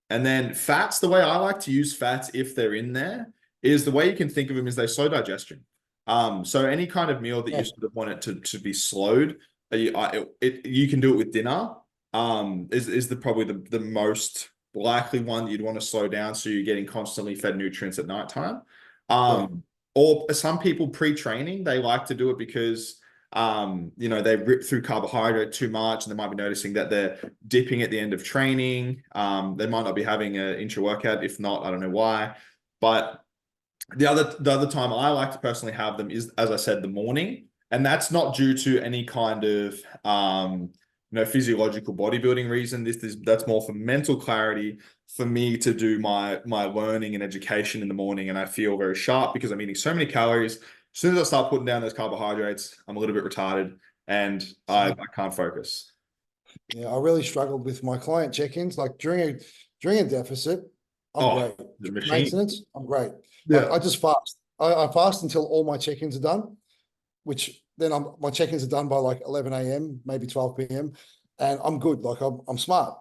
then fats, the way I like to use fats if they're in there is the way you can think of them is they slow digestion. So any kind of meal that you sort of want it to be slowed, you can do it with dinner. Is probably the most likely one that you'd want to slow down, so you're getting constantly fed nutrients at nighttime. Or some people pre-training, they like to do it because they rip through carbohydrate too much, and they might be noticing that they're dipping at the end of training. They might not be having an intra-workout. If not, I don't know why. But the other time I like to personally have them is, as I said, the morning. And that's not due to any kind of physiological bodybuilding reason. That's more for mental clarity for me to do my learning and education in the morning. And I feel very sharp because I'm eating so many calories. As soon as I start putting down those carbohydrates, I'm a little bit retarded and I can't focus. Yeah, I really struggled with my client check-ins. Like during a deficit, I'm great. The machine. Maintenance, I'm great. Yeah. Like, I just fast. I fast until all my check-ins are done, which then my check-ins are done by like 11 a.m., maybe 12 p.m. And I'm good. Like I'm smart.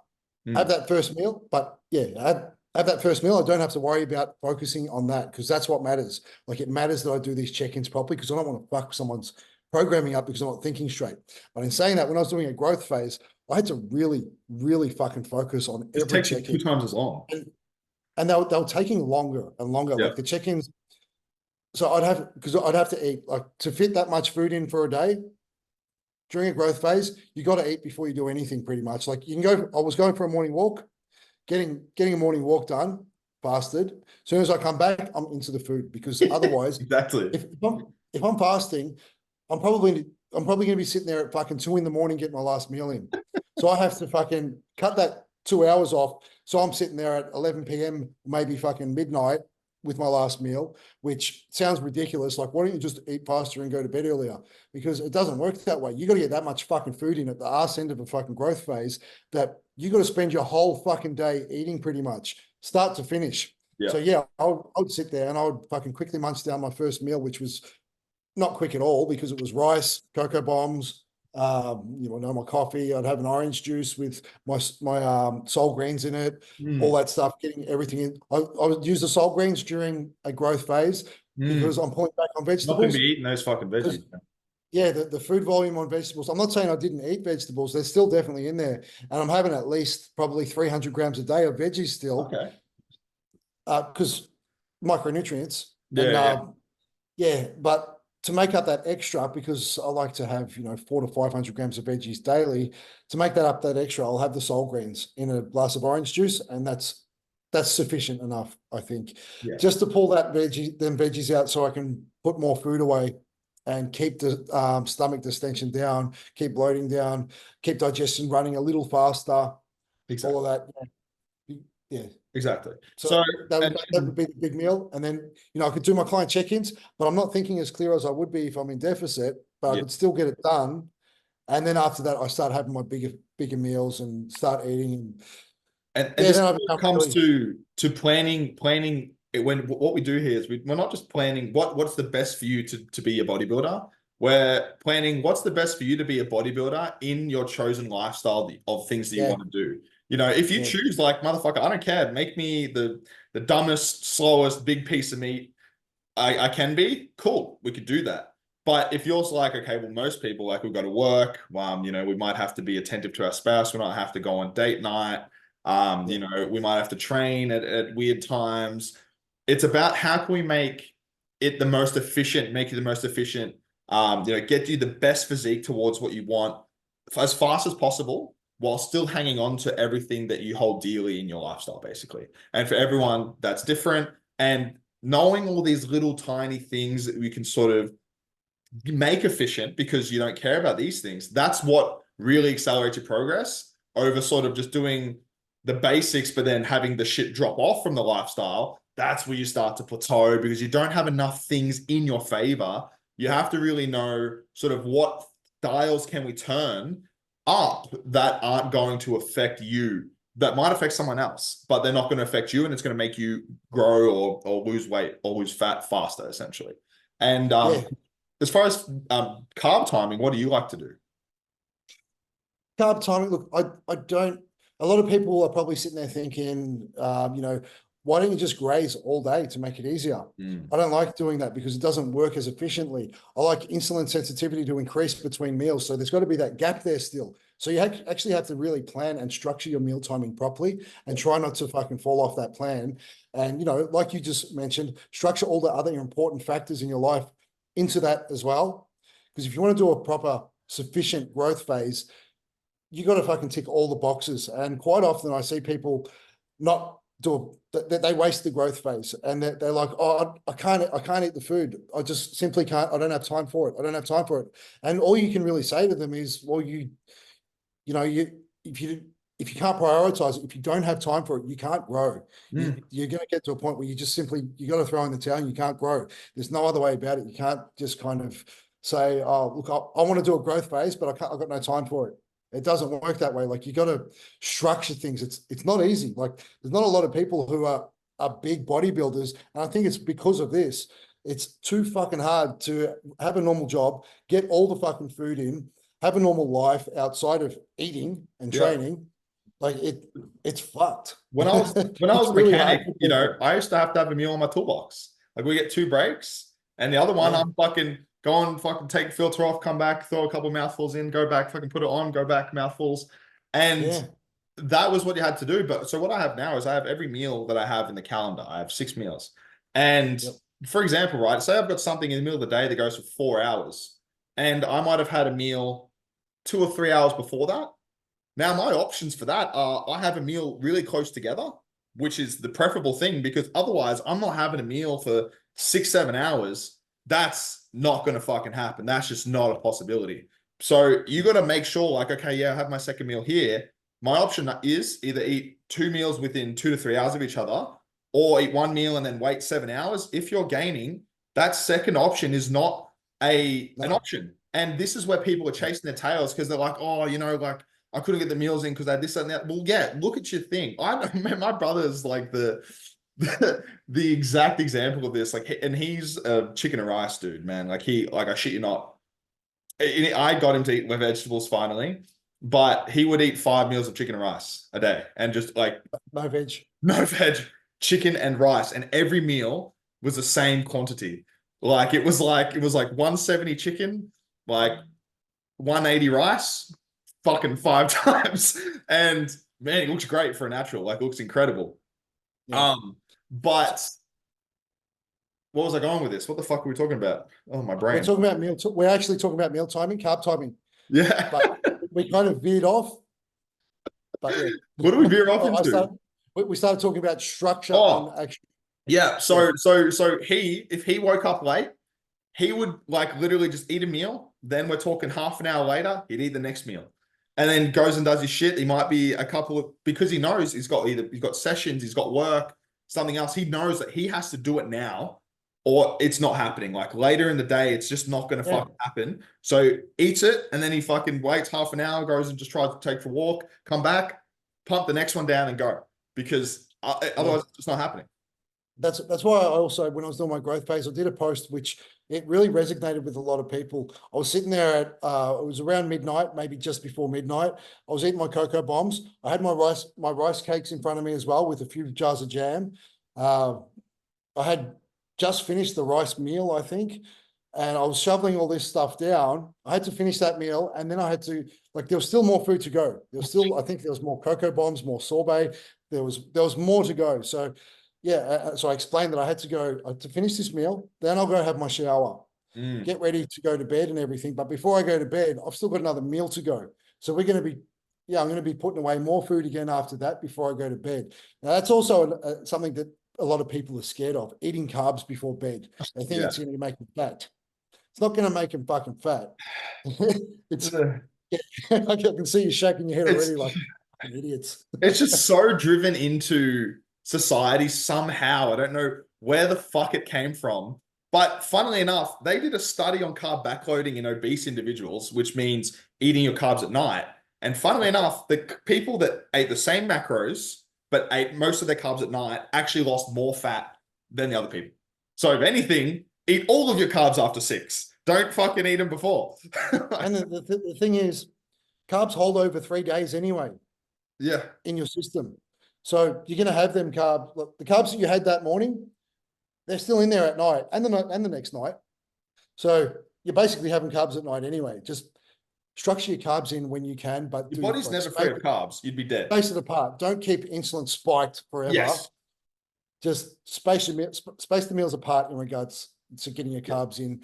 Have that first meal, but have that first meal. I don't have to worry about focusing on that because that's what matters. Like it matters that I do these check-ins properly because I don't want to fuck someone's programming up because I'm not thinking straight. But in saying that, when I was doing a growth phase, I had to really, really fucking focus on every check-in. It takes 2 times as long. And they were taking longer and longer. Like the check-ins. So I'd have to eat, like, to fit that much food in for a day during a growth phase, you got to eat before you do anything pretty much. Like you can go, I was going for a morning walk, getting a morning walk done, fasted. As soon as I come back, I'm into the food because otherwise, exactly. If I'm fasting, I'm probably going to be sitting there at fucking 2 a.m. getting my last meal in. So I have to fucking cut that 2 hours off. So I'm sitting there at 11 p.m., maybe fucking midnight with my last meal, which sounds ridiculous. Like, why don't you just eat faster and go to bed earlier? Because it doesn't work that way. You got to get that much fucking food in at the arse end of a fucking growth phase that you got to spend your whole fucking day eating pretty much, start to finish. Yeah. So I would sit there and I would fucking quickly munch down my first meal, which was not quick at all because it was rice, cocoa bombs, my coffee. I'd have an orange juice with my Soul Greens in it, all that stuff, getting everything in. I would use the Soul Greens during a growth phase because I'm pulling back on vegetables. Not going to be eating those fucking veggies. Yeah, the food volume on vegetables. I'm not saying I didn't eat vegetables. They're still definitely in there. And I'm having at least probably 300 grams a day of veggies still. Okay. Because micronutrients. Yeah. But to make up that extra, because I like to have, 400 to 500 grams of veggies daily. To make that up, that extra, I'll have the soul greens in a glass of orange juice, and that's sufficient enough, I think. Yeah. Just to pull them veggies out so I can put more food away and keep the stomach distension down, keep bloating down, keep digestion running a little faster. Exactly. All of that. Yeah. Exactly. So So that would be the big meal. And then, I could do my client check-ins, but I'm not thinking as clear as I would be if I'm in deficit, but I could still get it done. And then after that, I start having my bigger meals and start eating. And Yeah, this then I is what become comes really, to planning it, when what we do here is we're not just planning what's the best for you to be a bodybuilder. We're planning what's the best for you to be a bodybuilder in your chosen lifestyle of things that you yeah, want to do. If you yeah, choose like, motherfucker, I don't care, make me the dumbest, slowest, big piece of meat I can be, cool, we could do that. But if you're like, okay, well, most people, like, we've got to work, we might have to be attentive to our spouse, we might have to go on date night, we might have to train at weird times. It's about how can we make it the most efficient, make you the most efficient, get you the best physique towards what you want as fast as possible, while still hanging on to everything that you hold dearly in your lifestyle, basically. And for everyone, that's different. And knowing all these little tiny things that we can sort of make efficient because you don't care about these things, that's what really accelerates your progress over sort of just doing the basics, but then having the shit drop off from the lifestyle. That's where you start to plateau because you don't have enough things in your favor. You have to really know sort of what dials can we turn up that aren't going to affect you, that might affect someone else, but they're not going to affect you, and it's going to make you grow or lose weight or lose fat faster, essentially. And yeah. as far as carb timing, what do you like to do? Carb timing. Look, I don't. A lot of people are probably sitting there thinking, why don't you just graze all day to make it easier? I don't like doing that because it doesn't work as efficiently. I like insulin sensitivity to increase between meals, so there's got to be that gap there still. So you actually have to really plan and structure your meal timing properly, and try not to fucking fall off that plan. And like you just mentioned, structure all the other important factors in your life into that as well. Because if you want to do a proper sufficient growth phase, you got to fucking tick all the boxes. And quite often I see people not do they waste the growth phase, and they're like, oh, I can't eat the food. I just simply can't. I don't have time for it. I don't have time for it. And all you can really say to them is, well, if you can't prioritize it, if you don't have time for it, you can't grow. You're going to get to a point where you got to throw in the towel and you can't grow. There's no other way about it. You can't just kind of say, oh, look, I want to do a growth phase, but I've got no time for it. It doesn't work that way. Like, you got to structure things. It's not easy. Like, there's not a lot of people who are big bodybuilders, and I think it's because of this. It's too fucking hard to have a normal job, get all the fucking food in, have a normal life outside of eating and training. Like, it's fucked. When I was a Really mechanic, hard. I used to have a meal in my toolbox. Like, we get 2 breaks, and the other one, Yeah. I'm fucking going, fucking take the filter off, come back, throw a couple mouthfuls in, go back, fucking put it on, go back, mouthfuls. And Yeah. that was what you had to do. But so what I have now is I have every meal that I have in the calendar. I have 6 meals. And Yep. for example, right, say I've got something in the middle of the day that goes for 4 hours, and I might have had a meal 2 or 3 hours before that. Now, my options for that are I have a meal really close together, which is the preferable thing, because otherwise I'm not having a meal for 6, 7 hours. That's not going to fucking happen. That's just not a possibility. So you got to make sure, like, okay, yeah, I have my second meal here. My option is either eat 2 meals within 2 to 3 hours of each other, or eat 1 meal and then wait 7 hours. If you're gaining, that second option is not an option. And this is where people are chasing their tails because they're like, oh, like, I couldn't get the meals in because I had this and that. Well, yeah, look at your thing. My brother's like the exact example of this. Like, and he's a chicken and rice dude, man. Like, I shit you not. I got him to eat my vegetables finally, but he would eat 5 meals of chicken and rice a day, and just like No veg. no veg, chicken and rice, and every meal was the same quantity. Like, it was like 170 chicken, like 180 rice, fucking 5 times. And man, he looks great for a natural. Like, looks incredible. Yeah. But what was I going with this? What the fuck are we talking about? Oh, my We're brain. talking about we're actually talking about meal timing, carb timing, Yeah. but we kind of veered off. But yeah, What do we veer off I into? started. We started talking about structure and Oh, action. yeah. Yeah, So if he woke up late, he would like literally just eat a meal. Then we're talking half an hour later, he'd eat the next meal. And then goes and does his shit. He might be a couple of, because he knows he's got sessions, he's got work, something else. He knows that he has to do it now or it's not happening. Like later in the day, it's just not going to yeah, fucking happen. So eats it and then he fucking waits half an hour, goes and just tries to take for a walk, come back, pump the next one down and go because yeah. otherwise it's not happening. That's why I also, when I was doing my growth phase, I did a post which it really resonated with a lot of people. I was sitting there at it was around midnight, maybe just before midnight. I was eating my cocoa bombs. I had my rice cakes in front of me as well with a few jars of jam. Uh, I had just finished the rice meal, I think, and I was shoveling all this stuff down. I had to finish that meal, and then I had to like there was still more food to go. There was still, I think there was more cocoa bombs, more sorbet. There was more to go. So yeah, so I explained that I had to go to finish this meal, then I'll go have my shower, Mm. get ready to go to bed and everything. But before I go to bed, I've still got another meal to go. So we're going to be, yeah, I'm going to be putting away more food again after that before I go to bed. Now that's also something that a lot of people are scared of, eating carbs before bed. They think Yeah. it's going to make them fat. It's not going to make them fucking fat. It's, yeah, I can see you shaking your head It's already like idiots. it's just so driven into society somehow. I don't know where the fuck it came from. But funnily enough, they did a study on carb backloading in obese individuals, which means eating your carbs at night. And funnily enough, the people that ate the same macros but ate most of their carbs at night actually lost more fat than the other people. So if anything, eat all of your carbs after 6. Don't fucking eat them before. And the thing is, carbs hold over 3 days anyway Yeah. in your system. So you're going to have them carbs. Look, the carbs that you had that morning, they're still in there at night and the next night. So you're basically having carbs at night anyway. Just structure your carbs in when you can, but Your body's never free of carbs. You'd be dead. space it apart. Don't keep insulin spiked forever. Yes. Just space the meals apart in regards to getting your carbs in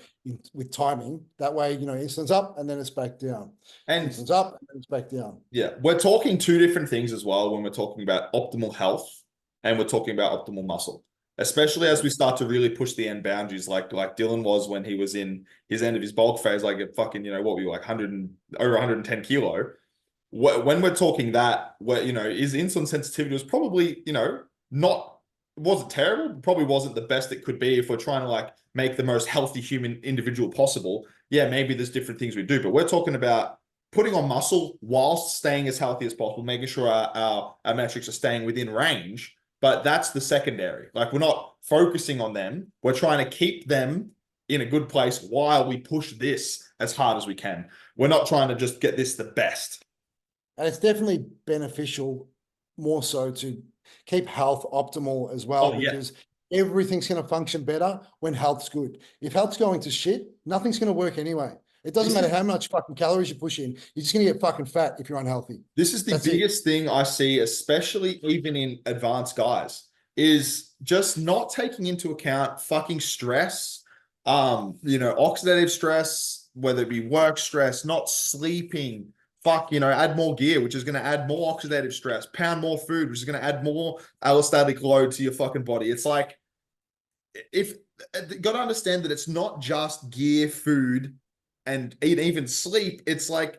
with timing. That way, insulin's up and then it's back down. And Insulin's up and then it's back down. yeah, we're talking two different things as well when we're talking about optimal health and we're talking about optimal muscle, especially as we start to really push the end boundaries like Dylan was when he was in his end of his bulk phase, like a fucking, what were you like 100 over 110 kilo. When we're talking that, where, his insulin sensitivity was probably, not, it wasn't terrible, probably wasn't the best it could be if we're trying to like make the most healthy human individual possible. Yeah, maybe there's different things we do, but we're talking about putting on muscle whilst staying as healthy as possible, making sure our metrics are staying within range. But that's the secondary. Like we're not focusing on them. We're trying to keep them in a good place while we push this as hard as we can. We're not trying to just get this the best. And it's definitely beneficial more so to keep health optimal as well, Oh, yeah. because everything's going to function better when health's good. If health's going to shit, nothing's going to work anyway. It doesn't matter how much fucking calories you push in. You're just going to get fucking fat if you're unhealthy. This is the biggest thing I see, especially even in advanced guys, is just not taking into account fucking stress, oxidative stress, whether it be work stress, not sleeping, add more gear, which is going to add more oxidative stress, pound more food, which is going to add more allostatic load to your fucking body. It's like, if got to understand that it's not just gear, food, and even sleep. It's like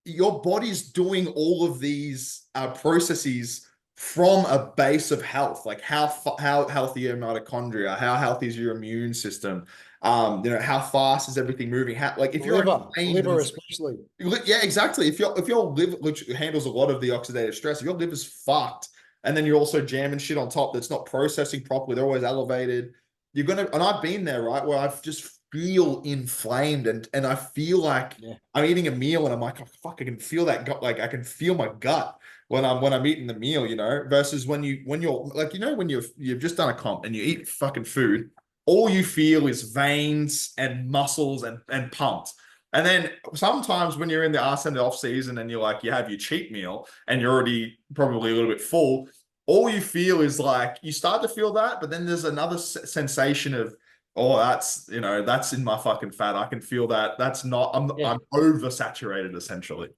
your body's doing all of these processes from a base of health, like how healthy your mitochondria, how healthy is your immune system, how fast is everything moving, like if you're liver especially. Yeah, exactly. If your liver, which handles a lot of the oxidative stress, if your liver's fucked, and then you're also jamming shit on top that's not processing properly, they're always elevated. You're gonna, and I've been there, right, where I've just feel inflamed and I feel like I'm eating a meal and I'm like, oh, fuck, I can feel that gut, like I can feel my gut when I'm eating the meal, versus when you're like, when you've just done a comp and you eat fucking food, all you feel is veins and muscles and pumped. And then sometimes when you're in the arse and the off season and you're like, you have your cheat meal and you're already probably a little bit full, all you feel is like, you start to feel that, but then there's another sensation of Oh, that's, that's in my fucking fat. I can feel that. That's not, Yeah, I'm oversaturated essentially.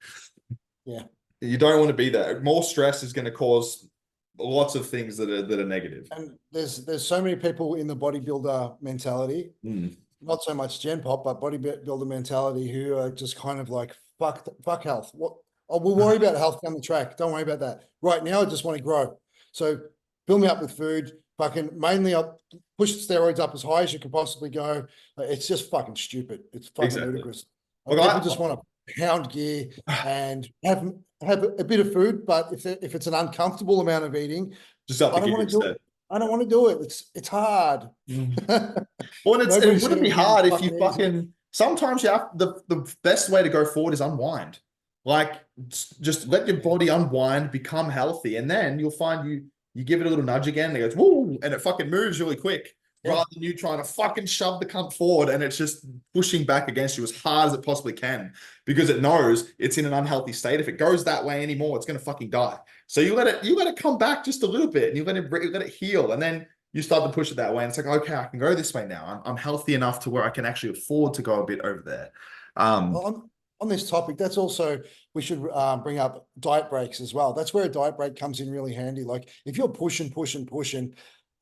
yeah. You don't want to be there. More stress is going to cause lots of things that are negative. And there's so many people in the bodybuilder mentality, Mm, not so much Gen Pop, but bodybuilder mentality, who are just kind of like, fuck health. What? Oh, we'll worry about health down the track. Don't worry about that. Right now, I just want to grow. So fill me up with food. Fucking mainly up, push the steroids up as high as you can possibly go. It's just fucking stupid. It's fucking exactly. ludicrous. Look, People just want to pound gear and have a bit of food, but if it's an uncomfortable amount of eating, just up I to don't give want to do it. instead. I don't want to do it. It's hard. Mm. Well, it Nobody's wouldn't going be to give you hard if you fucking easy. fucking, sometimes you have, the best way to go forward is unwind. Like, just let your body unwind, become healthy, and then you'll find you give it a little nudge again, and it goes, woo, and it fucking moves really quick. Yeah. Rather than you trying to fucking shove the cunt forward and it's just pushing back against you as hard as it possibly can because it knows it's in an unhealthy state. If it goes that way anymore, it's gonna fucking die. So you let it come back just a little bit and you let it heal, and then you start to push it that way. And it's like, okay, I can go this way now. I'm healthy enough to where I can actually afford to go a bit over there. On this topic, that's also, we should bring up diet breaks as well. That's where a diet break comes in really handy. Like if you're pushing,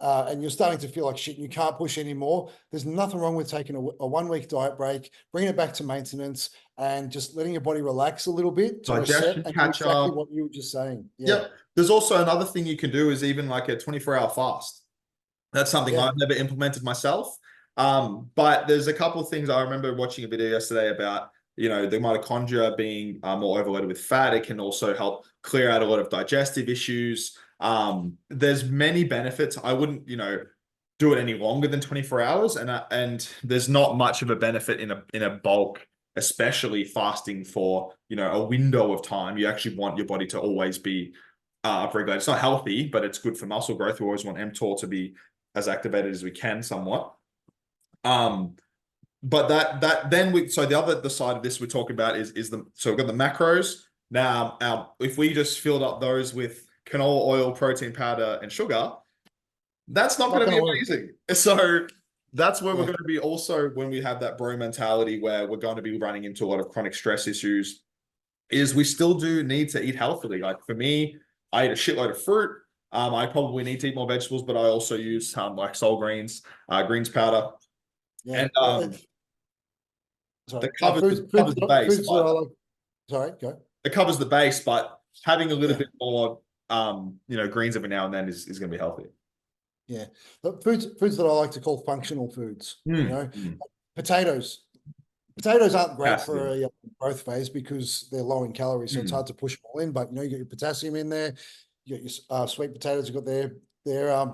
and you're starting to feel like shit, and you can't push anymore, there's nothing wrong with taking a 1 week diet break, bringing it back to maintenance, and just letting your body relax a little bit to reset Digestion and do catch exactly up. what you were just saying. Yeah. Yep. There's also another thing you can do is even like a 24-hour fast. That's something Yeah. I've never implemented myself. But there's a couple of things. I remember watching a video yesterday about, the mitochondria being more overloaded with fat. It can also help clear out a lot of digestive issues. There's many benefits. I wouldn't, do it any longer than 24 hours. And there's not much of a benefit in a bulk, especially fasting for, a window of time. You actually want your body to always be upregulated. It's not healthy, but it's good for muscle growth. We always want mTOR to be as activated as we can somewhat. But that then so the side of this we're talking about is so we've got the macros. Now, if we just filled up those with canola oil, protein powder, and sugar, that's not going to be amazing. So that's where we're going to be also when we have that bro mentality where we're going to be running into a lot of chronic stress issues, is we still do need to eat healthily. Like for me, I eat a shitload of fruit. I probably need to eat more vegetables, but I also use like soul greens, greens powder. Yeah. And Sorry. that covers the base. Foods that I like. Sorry, go. It covers the base, but having a little Yeah. bit more, greens every now and then is going to be healthy. Yeah. But foods that I like to call functional foods, potatoes. Potatoes aren't great for a growth phase because they're low in calories, so it's hard to push them all in. But you get your potassium in there. You got your sweet potatoes. You got their I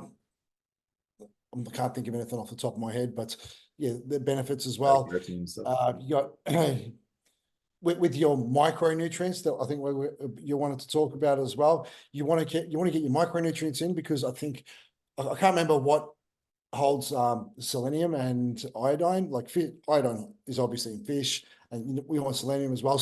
can't think of anything off the top of my head, but yeah, their benefits as well. You got with your micronutrients that I think you wanted to talk about as well. You want to get your micronutrients in because I think I can't remember what holds selenium and iodine. Like iodine is obviously in fish, and we want selenium as well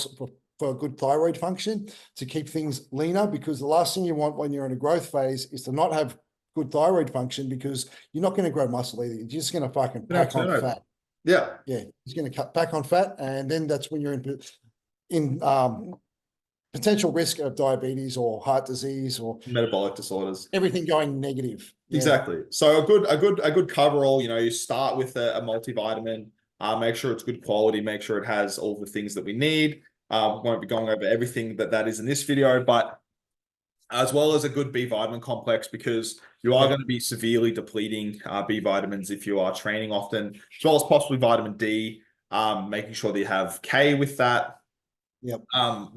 for a good thyroid function to keep things leaner. Because the last thing you want when you're in a growth phase is to not have good thyroid function, because you're not going to grow muscle either. You're just going to fucking pack on fat. Yeah, it's going to cut back on fat, and then that's when you're in potential risk of diabetes or heart disease or metabolic disorders, everything going negative. Exactly. So a good coverall, you start with a multivitamin, make sure it's good quality, make sure it has all the things that we need. We won't be going over everything that is in this video, but as well as a good B vitamin complex, because you are going to be severely depleting B vitamins if you are training often, as well as possibly vitamin D, making sure that you have K with that. Yep.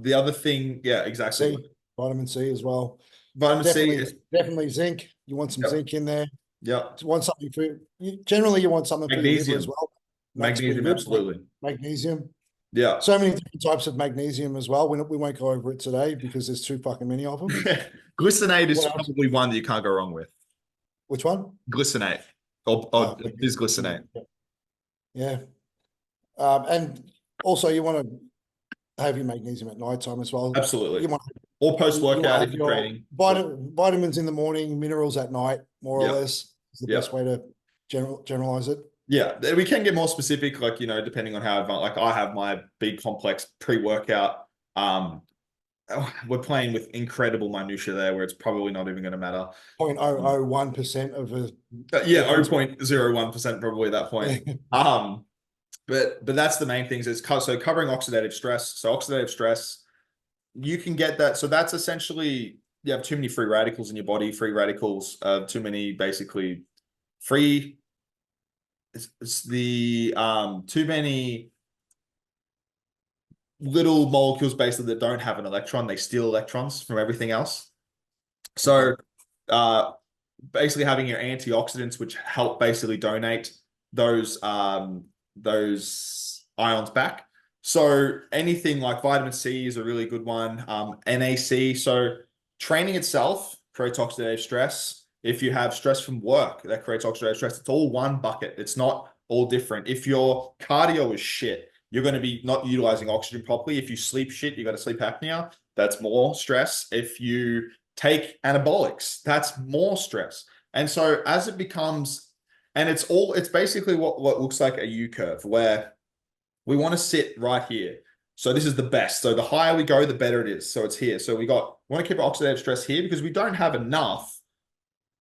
The other thing, yeah, exactly. Vitamin C as well. Vitamin C. C. Definitely zinc. You want some zinc in there. Yeah. You want something for generally you want something for your liver as well. Magnesium, absolutely. Magnesium. Yeah. So many different types of magnesium as well. We won't go over it today because there's too fucking many of them. Glycinate is probably one that you can't go wrong with. Which one? Glycinate. Or bisglycinate. Yeah. And also you want to have your magnesium at night time as well. Absolutely. You want, or post-workout if you're training. Vitamins in the morning, minerals at night, more or less. Is the best way to generalize it. Yeah, we can get more specific, like, depending on how like I have my big complex pre-workout. Um, we're playing with incredible minutia there where it's probably not even going to matter. 0.001% of a Yeah, difference. 0.01% probably at that point. Um, but that's the main things is so covering oxidative stress. So oxidative stress, you can get that. So that's essentially you have too many free radicals in your body. Free radicals, too many basically free. It's the too many little molecules basically that don't have an electron. They steal electrons from everything else. So uh, basically having your antioxidants, which help basically donate those ions back. So anything like vitamin C is a really good one. NAC. So training itself creates oxidative stress. If you have stress from work, that creates oxidative stress. It's all one bucket. It's not all different. If your cardio is shit, you're going to be not utilizing oxygen properly. If you sleep shit, you got a sleep apnea. That's more stress. If you take anabolics, that's more stress. And so as it becomes, and it's basically what looks like a U curve where we want to sit right here. So this is the best. So the higher we go, the better it is. So it's here. So we want to keep oxidative stress here because we don't have enough.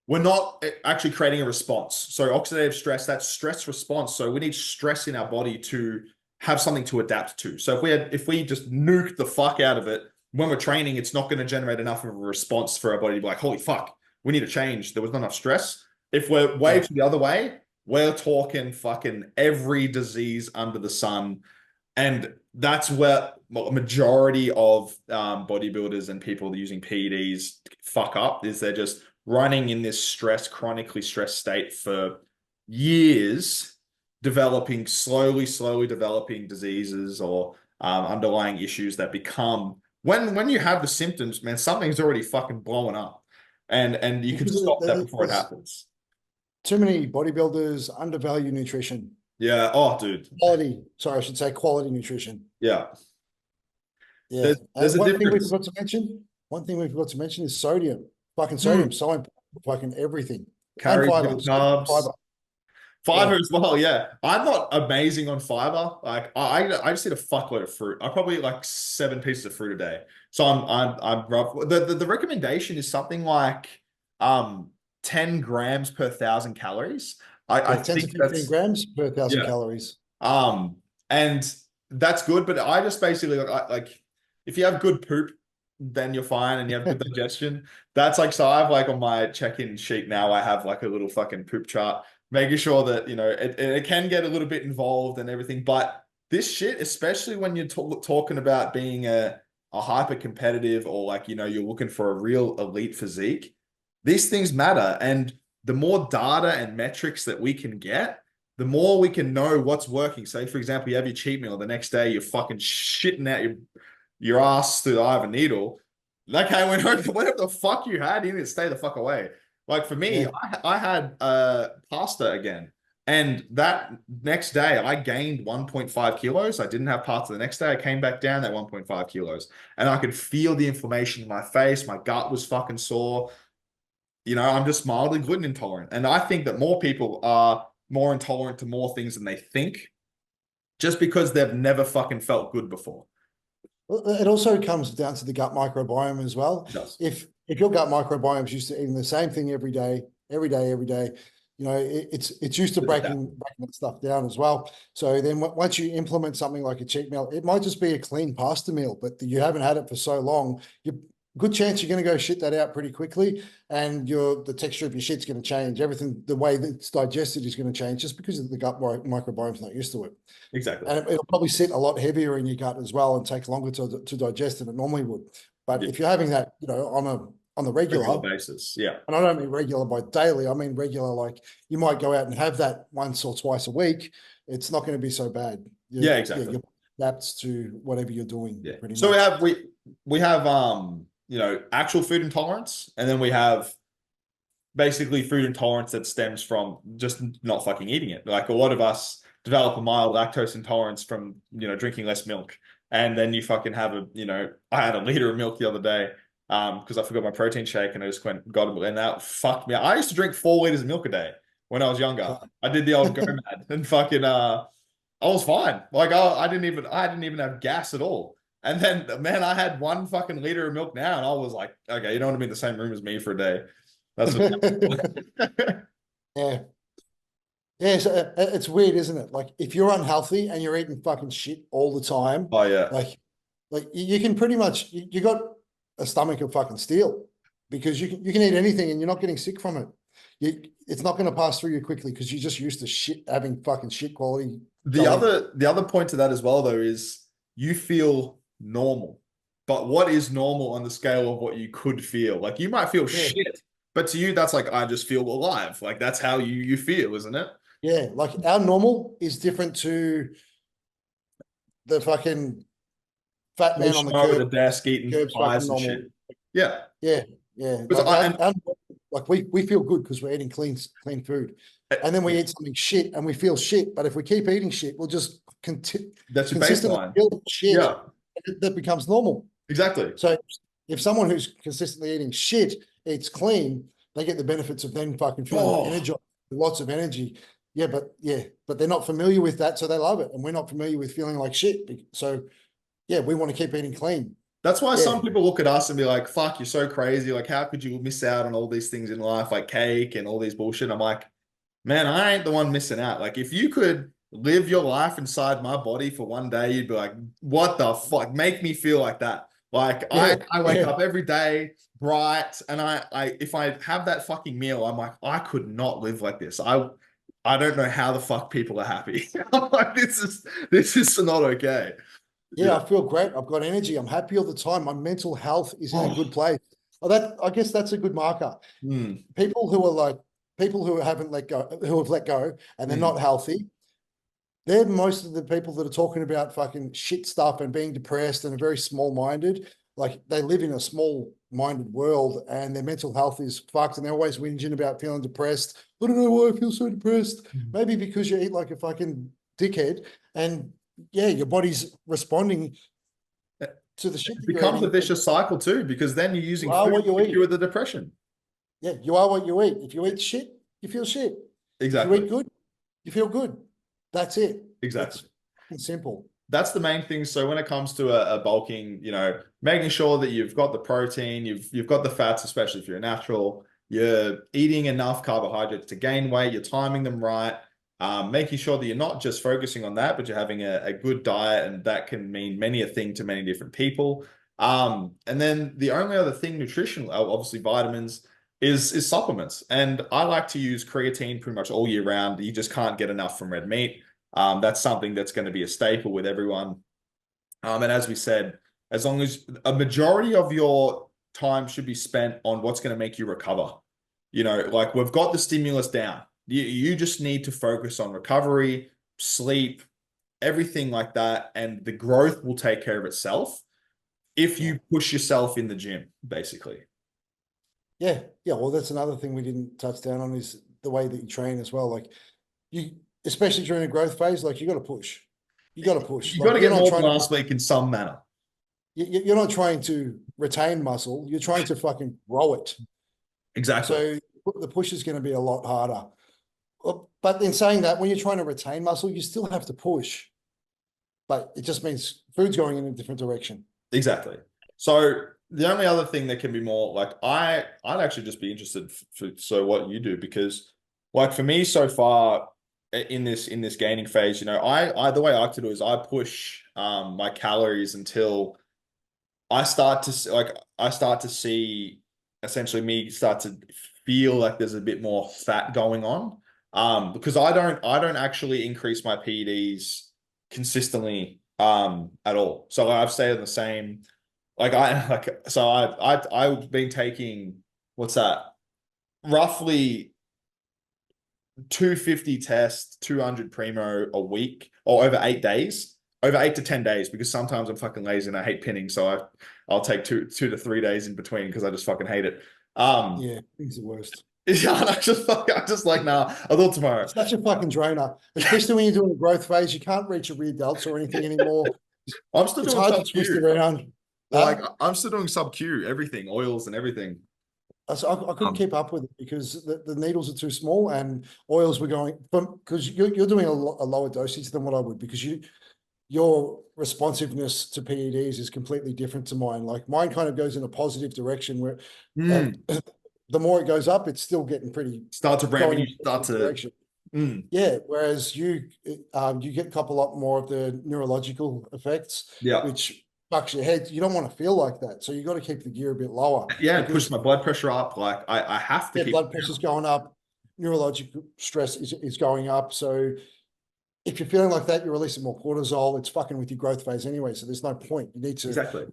We're not actually creating a response. So oxidative stress, that's stress response. So we need stress in our body to have something to adapt to. So if we just nuke the fuck out of it when we're training, it's not going to generate enough of a response for our body to be like, holy fuck, we need to change. There was not enough stress. If we're way to the other way, we're talking fucking every disease under the sun. And that's where a majority of bodybuilders and people using PEDs fuck up is they're just running in this chronically stressed state for years, slowly developing diseases or underlying issues that become when you have the symptoms, man, something's already fucking blowing up, and you can stop that before it happens. Too many bodybuilders undervalue nutrition. Yeah. Oh, dude. Quality. Sorry, I should say quality nutrition. Yeah. Yeah. There's a one thing we difference. forgot to mention. One thing we forgot to mention is sodium. Fucking sodium. So important for fucking everything. And Carries fiber. good carbs. Fiber Yeah. as well, yeah. I'm not amazing on fiber. Like I just eat a fuckload of fruit. I probably eat like 7 pieces of fruit a day. So I'm rough. The recommendation is something like 10 grams per 1,000 calories. I 10 to think 15 that's grams per 1,000 yeah. calories. And that's good, but I just basically like if you have good poop, then you're fine and you have good digestion. That's like so I have like on my check-in sheet now, I have like a little fucking poop chart, making sure that it can get a little bit involved and everything. But this shit, especially when you're talking about being a hyper competitive or like you're looking for a real elite physique, these things matter. And the more data and metrics that we can get, the more we can know what's working. Say, for example, you have your cheat meal, the next day you're fucking shitting out your ass through the eye of a needle. Okay, whatever the fuck you had, you need to stay the fuck away. Like for me, Yeah. I had pasta again. And that next day I gained 1.5 kilos. I didn't have pasta the next day. I came back down that 1.5 kilos. And I could feel the inflammation in my face. My gut was fucking sore. I'm just mildly gluten intolerant. And I think that more people are more intolerant to more things than they think just because they've never fucking felt good before. It also comes down to the gut microbiome as well. It does. If your gut microbiome is used to eating the same thing every day, it's used to breaking that stuff down as well. So then once you implement something like a cheat meal, it might just be a clean pasta meal, but you haven't had it for so long, good chance you're going to go shit that out pretty quickly, and the texture of your shit's going to change. Everything, the way that it's digested is going to change just because of the gut microbiome's not used to it. Exactly. And it'll probably sit a lot heavier in your gut as well and take longer to digest than it normally would. But if you're having that, on the regular basis, yeah. And I don't mean regular by daily, I mean regular, like you might go out and have that once or twice a week. It's not going to be so bad. Exactly. You're adapts to whatever you're doing. Yeah. Pretty so much. we have actual food intolerance, and then we have basically food intolerance that stems from just not fucking eating it. Like a lot of us develop a mild lactose intolerance from drinking less milk, and then you fucking have I had a liter of milk the other day because I forgot my protein shake and I just got it, and that fucked me. I used to drink 4 liters of milk a day. when I was younger. I did the old go mad and fucking I was fine. Like I didn't even have gas at all. And then man, I had 1 fucking liter of milk now, and I was like, okay, you don't want to be in the same room as me for a day. That's what. Yeah. Yeah, so it's weird, isn't it? Like if you're unhealthy and you're eating fucking shit all the time, Oh yeah. like you can pretty much you got a stomach of fucking steel because you can eat anything and you're not getting sick from it. It's not going to pass through you quickly because you're just used to shit having fucking shit quality. The other point to that as well though is you feel normal. But what is normal on the scale of what you could feel? Like you might feel Yeah, shit, but to you that's like I just feel alive. Like that's how you feel, isn't it? yeah. Like our normal is different to the fucking fat man on the Pushing over curb. the desk, eating Curb's fucking pies and normal. shit. Yeah. Yeah, yeah. Because Like like we feel good because we're eating clean food, and then we eat something shit and we feel shit. But if we keep eating shit, we'll just that's your consistently baseline. feel shit. Yeah, That becomes normal. exactly. So if someone who's consistently eating shit eats clean, they get the benefits of then fucking feeling Oh, energized, lots of energy. But they're not familiar with that, so they love it, and we're not familiar with feeling like shit. So yeah, we want to keep eating clean. that's why Yeah, some people look at us and be like, fuck, you're so crazy. Like, how could you miss out on all these things in life, like cake and all these bullshit? I'm like, man, I ain't the one missing out. Like, if you could live your life inside my body for one day, you'd be like, what the fuck? Make me feel like that. Like, yeah, I wake yeah. up every day bright, and if I have that fucking meal, I'm like, I could not live like this. I don't know how the fuck people are happy. I'm like, this is not okay. Yeah, I feel great. I've got energy. I'm happy all the time. My mental health is in a Oh, good place. Oh, I guess that's a good marker. mm, People who are like people who haven't let go, who have let go and they're mm. not healthy, they're most of the people that are talking about fucking shit stuff and being depressed and are very small-minded. Like they live in a small-minded world and their mental health is fucked and they're always whinging about feeling depressed. I don't know why I feel so depressed. Maybe because you eat like a fucking dickhead and yeah, your body's responding to the shit It that you're becomes a eating. vicious cycle too, because then you're You using are food what you to eat. cure the depression. Yeah, you are what you eat. If you eat shit, you feel shit. If you Exactly. eat good, you feel good. That's it. Exactly. It's simple. That's the main thing. So when it comes to a bulking, making sure that you've got the protein, you've got the fats, especially if you're a natural, you're eating enough carbohydrates to gain weight, you're timing them right, making sure that you're not just focusing on that, but you're having a good diet, and that can mean many a thing to many different people. And then the only other thing, nutrition, obviously vitamins, is supplements. And I like to use creatine pretty much all year round. You just can't get enough from red meat. That's something that's going to be a staple with everyone. And as we said, as long as a majority of your time should be spent on what's going to make you recover. Like we've got the stimulus down. You just need to focus on recovery, sleep, everything like that, and the growth will take care of itself if Yeah. you push yourself in the gym, basically. Yeah. Yeah. Well, that's another thing we didn't touch down on is the way that you train as well. Like you, especially during a growth phase, like you got to push. You got to push. You got Like to get more than last week in some manner. you're not trying to retain muscle. You're trying to fucking grow it. Exactly. So the push is going to be a lot harder. But in saying that, when you're trying to retain muscle, you still have to push. But it just means food's going in a different direction. Exactly. So the only other thing that can be more like I'd actually just be interested so what you do, because like for me so far in this gaining phase, I the way I like to do is I push my calories until I start to see essentially me start to feel like there's a bit more fat going on. Because I don't actually increase my PEDs consistently at all. So I've stayed on the same. I've been taking, what's that? Roughly 250 test, 200 primo a week, or over 8 days, over 8 to 10 days, because sometimes I'm fucking lazy and I hate pinning. So I'll take 2 to 3 days in between because I just fucking hate it. Yeah, it's the worst. Yeah, I just like, nah, I'll do it tomorrow. It's such a fucking drainer, especially when you're doing a growth phase. You can't reach your rear delts or anything anymore. I'm still It's doing hard to sub twist Q. around. Like I'm still doing sub Q, everything, oils and everything. I couldn't keep up with it because the needles are too small and oils were going because you're doing a lower dosage than what I would because your responsiveness to PEDs is completely different to mine. Like mine kind of goes in a positive direction where the more it goes up, it's still getting pretty start to ramp and you start to direction. Yeah, whereas you get a couple lot more of the neurological effects, which fucks your head. You don't want to feel like that, so you got to keep the gear a bit lower. Yeah, and push my blood pressure up. Like I have to keep blood pressure's going up, neurological stress is going up. So if you're feeling like that, you're releasing more cortisol. It's fucking with your growth phase anyway. So there's no point. You need to exactly.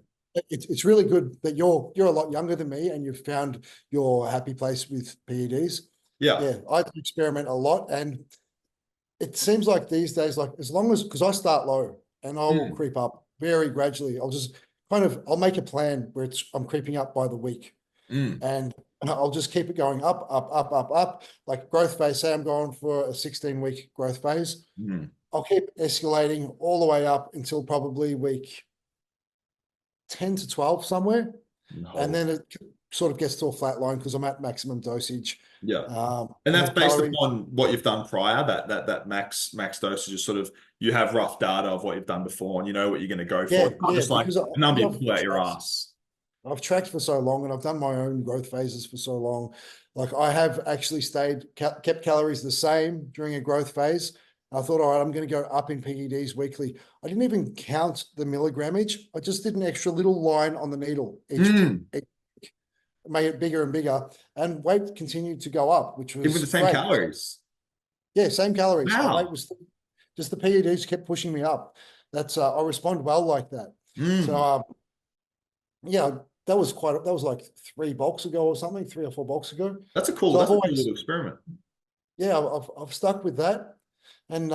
It's really good that you're a lot younger than me and you've found your happy place with PEDs. Yeah, I experiment a lot, and it seems like these days, like as long as because I start low and I will creep up very gradually. I'll just I'll make a plan where I'm creeping up by the week, and I'll just keep it going up, up, up, up, up. Like growth phase, say I'm going for a 16-week growth phase. I'll keep escalating all the way up until probably week 10 to 12 somewhere. And then it sort of gets to a flat line because I'm at maximum dosage. Yeah. And that's based upon what you've done prior, that max dosage is sort of, you have rough data of what you've done before and you know what you're going to go for. It's not just like a number you pull out your ass. I've tracked for so long and I've done my own growth phases for so long. Like I have actually kept calories the same during a growth phase. I thought, all right, I'm going to go up in PEDs weekly. I didn't even count the milligrammage. I just did an extra little line on the needle each made it bigger and bigger, and weight continued to go up, which was even the same calories. Yeah, same calories. Wow. My weight was just the PEDs kept pushing me up. That's I respond well like that. So yeah, that was like 3 bulks ago or something, 3 or 4 bulks ago. That's a cool little experiment. Yeah, I've stuck with that, and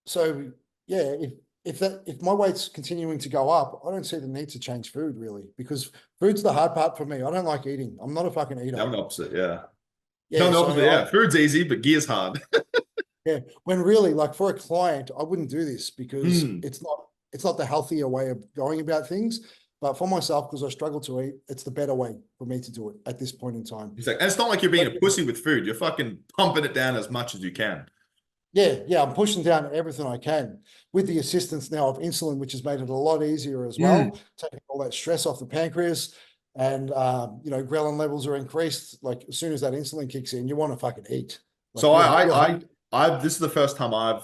so yeah, if my weight's continuing to go up, I don't see the need to change food really, because food's the hard part for me. I don't like eating. I'm not a fucking eater. I'm the opposite, yeah. No, the opposite, yeah. Food's easy, but gear's hard. Yeah, when really, like for a client, I wouldn't do this because it's not the healthier way of going about things. But for myself, because I struggle to eat, it's the better way for me to do it at this point in time. Exactly. And it's not like you're being a pussy with food. You're fucking pumping it down as much as you can. Yeah, I'm pushing down everything I can with the assistance now of insulin, which has made it a lot easier as well, taking all that stress off the pancreas. And ghrelin levels are increased. Like as soon as that insulin kicks in, you want to fucking eat. Like, so this is the first time I've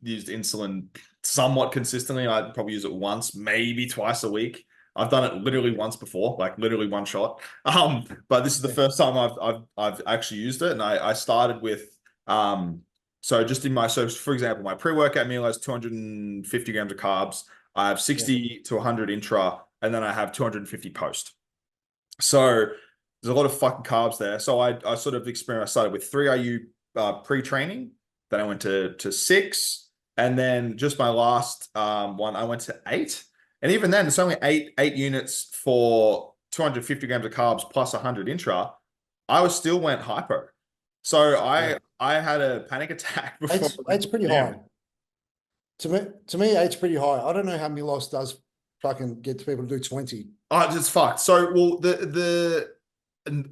used insulin somewhat consistently. I'd probably use it once, maybe twice a week. I've done it literally once before, like literally one shot. But this is the first time I've actually used it, and I started with so for example, my pre-workout meal has 250 grams of carbs. I have 60 to 100 intra, and then I have 250 post. So there's a lot of fucking carbs there. So I sort of experiment. I started with 3 IU pre-training, then I went to 6, and then just my last one, I went to 8. And even then, it's only 8 units for 250 grams of carbs plus 100 intra. I still went hypo. So I had a panic attack before. Eight's pretty high. To me, 8's pretty high. I don't know how Milos does fucking get people to do 20. Oh, it's fucked. So, well, the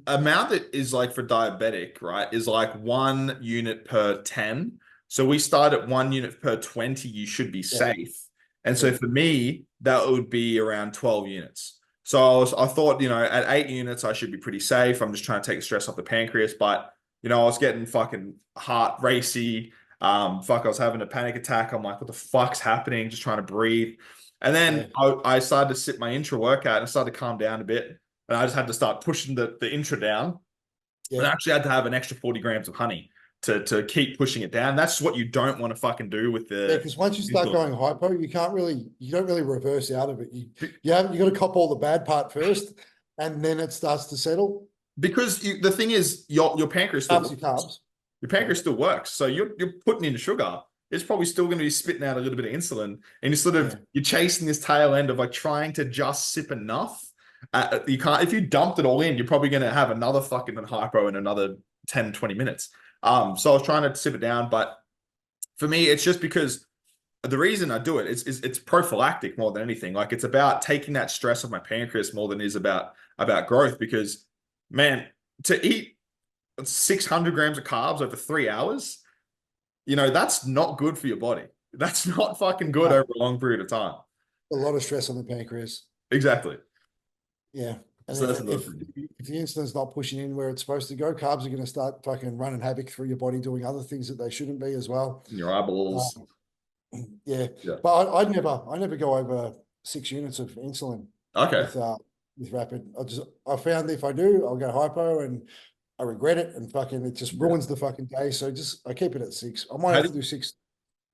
amount that is like for diabetic, right, is like 1 unit per 10. So we start at 1 unit per 20. You should be safe. And so for me, that would be around 12 units. So I thought, at 8 units, I should be pretty safe. I'm just trying to take the stress off the pancreas. But, I was getting fucking heart racy. I was having a panic attack. I'm like, what the fuck's happening? Just trying to breathe. And then I started to sit my intra workout and I started to calm down a bit. And I just had to start pushing the intra down. Yeah. And I actually had to have an extra 40 grams of honey to keep pushing it down. That's what you don't want to fucking do with the... Yeah, because once you start going hypo, you don't really reverse out of it. You got to cop all the bad part first, and then it starts to settle. Because the thing is, your pancreas still works. Your pancreas still works. So you're putting in sugar. It's probably still going to be spitting out a little bit of insulin. And you're chasing this tail end of like trying to just sip enough. You can't, if you dumped it all in, you're probably going to have another fucking hypo in another 10, 20 minutes. So I was trying to sip it down, but for me, it's just because the reason I do it is it's prophylactic more than anything. Like it's about taking that stress off my pancreas more than it is about growth, because man, to eat 600 grams of carbs over 3 hours, that's not good for your body. That's not fucking good over a long period of time. A lot of stress on the pancreas. Exactly. Yeah. And So if the insulin's not pushing in where it's supposed to go, carbs are going to start fucking running havoc through your body, doing other things that they shouldn't be as well. Your eyeballs. Yeah. But I never go over 6 units of insulin. Okay. With rapid. I found if I do, I'll go hypo and I regret it, and fucking it just ruins the fucking day. So I keep it at 6. I might have to do 6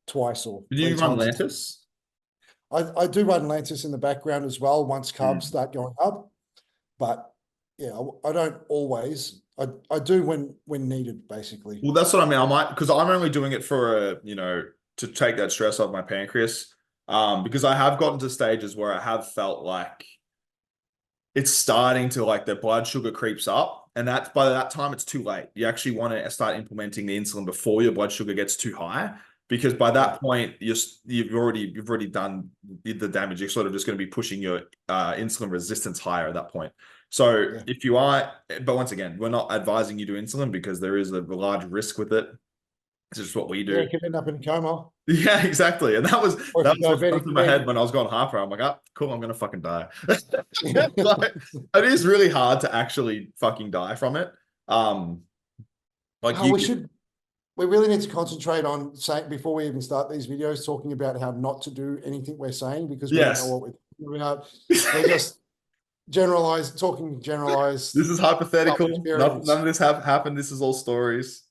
twice or do 3 you run times. Lantus? I do run Lantus in the background as well once carbs start going up. But yeah, I don't always. I do when needed, basically. Well, that's what I mean. I might, because I'm only doing it for to take that stress off my pancreas. Because I have gotten to stages where I have felt like it's starting to, like, the blood sugar creeps up, and that's by that time it's too late. You actually want to start implementing the insulin before your blood sugar gets too high, because by that point you've already done the damage. You're sort of just going to be pushing your insulin resistance higher at that point. So if you are, but once again, we're not advising you to insulin because there is a large risk with it. It's just what we do. Yeah, you can end up in a coma. Yeah, exactly. And that was what went through my head when I was going hyper. I'm like, oh, cool, I'm gonna fucking die. Like, it is really hard to actually fucking die from it. We really need to concentrate on saying, before we even start these videos, talking about how not to do anything we're saying, because we don't know what we're talking about. We're just talking generalized. This is hypothetical. None of this happened. This is all stories.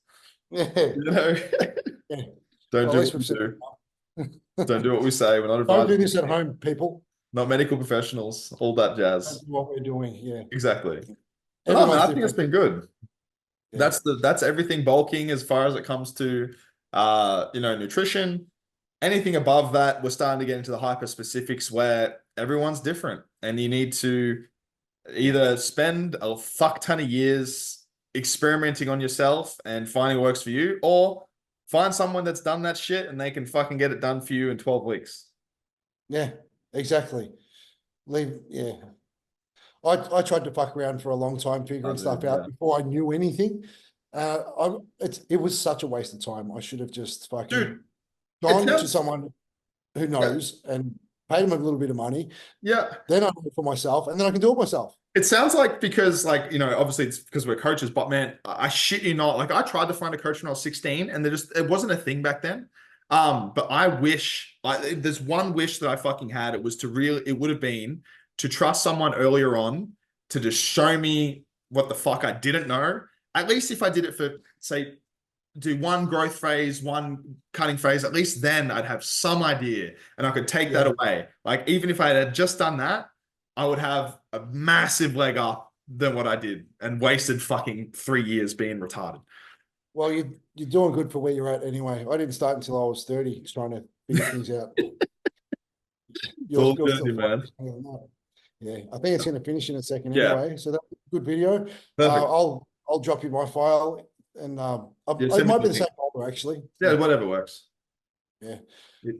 Yeah. Yeah. Don't do what we do. Don't do what we say. We're not advising. Don't do this at home, people. Not medical professionals. All that jazz. That's what we're doing. Yeah. Exactly. No, man, I think it's been good. Yeah. That's everything bulking as far as it comes to nutrition. Anything above that, we're starting to get into the hyper specifics where everyone's different, and you need to either spend a fuck ton of years experimenting on yourself and finding what works for you, or find someone that's done that shit and they can fucking get it done for you in 12 weeks. Yeah, exactly. I tried to fuck around for a long time, figuring stuff out before I knew anything. It was such a waste of time. I should have just fucking gone to someone who knows and paid them a little bit of money. Yeah. Then I do it for myself, and then I can do it myself. It sounds like, because, like, obviously it's because we're coaches, but man, I shit you not, like, I tried to find a coach when I was 16 and it wasn't a thing back then. But I wish, like, there's one wish that I fucking had. It would have been to trust someone earlier on to just show me what the fuck I didn't know. At least if I did it for, say, do one growth phase, one cutting phase, at least then I'd have some idea and I could take that away. Like, even if I had just done that, I would have a massive leg up than what I did and wasted fucking 3 years being retarded. Well, you're doing good for where you're at anyway. I didn't start until I was 30 trying to figure things out. You're still man. Yeah, I think it's going to finish in a second anyway. So that's a good video. I'll drop you my file, and it might be the same folder actually. Yeah, whatever works. Yeah.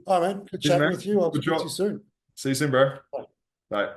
All right, man. Good chatting with you. I'll speak to you soon. See you soon, bro. Bye.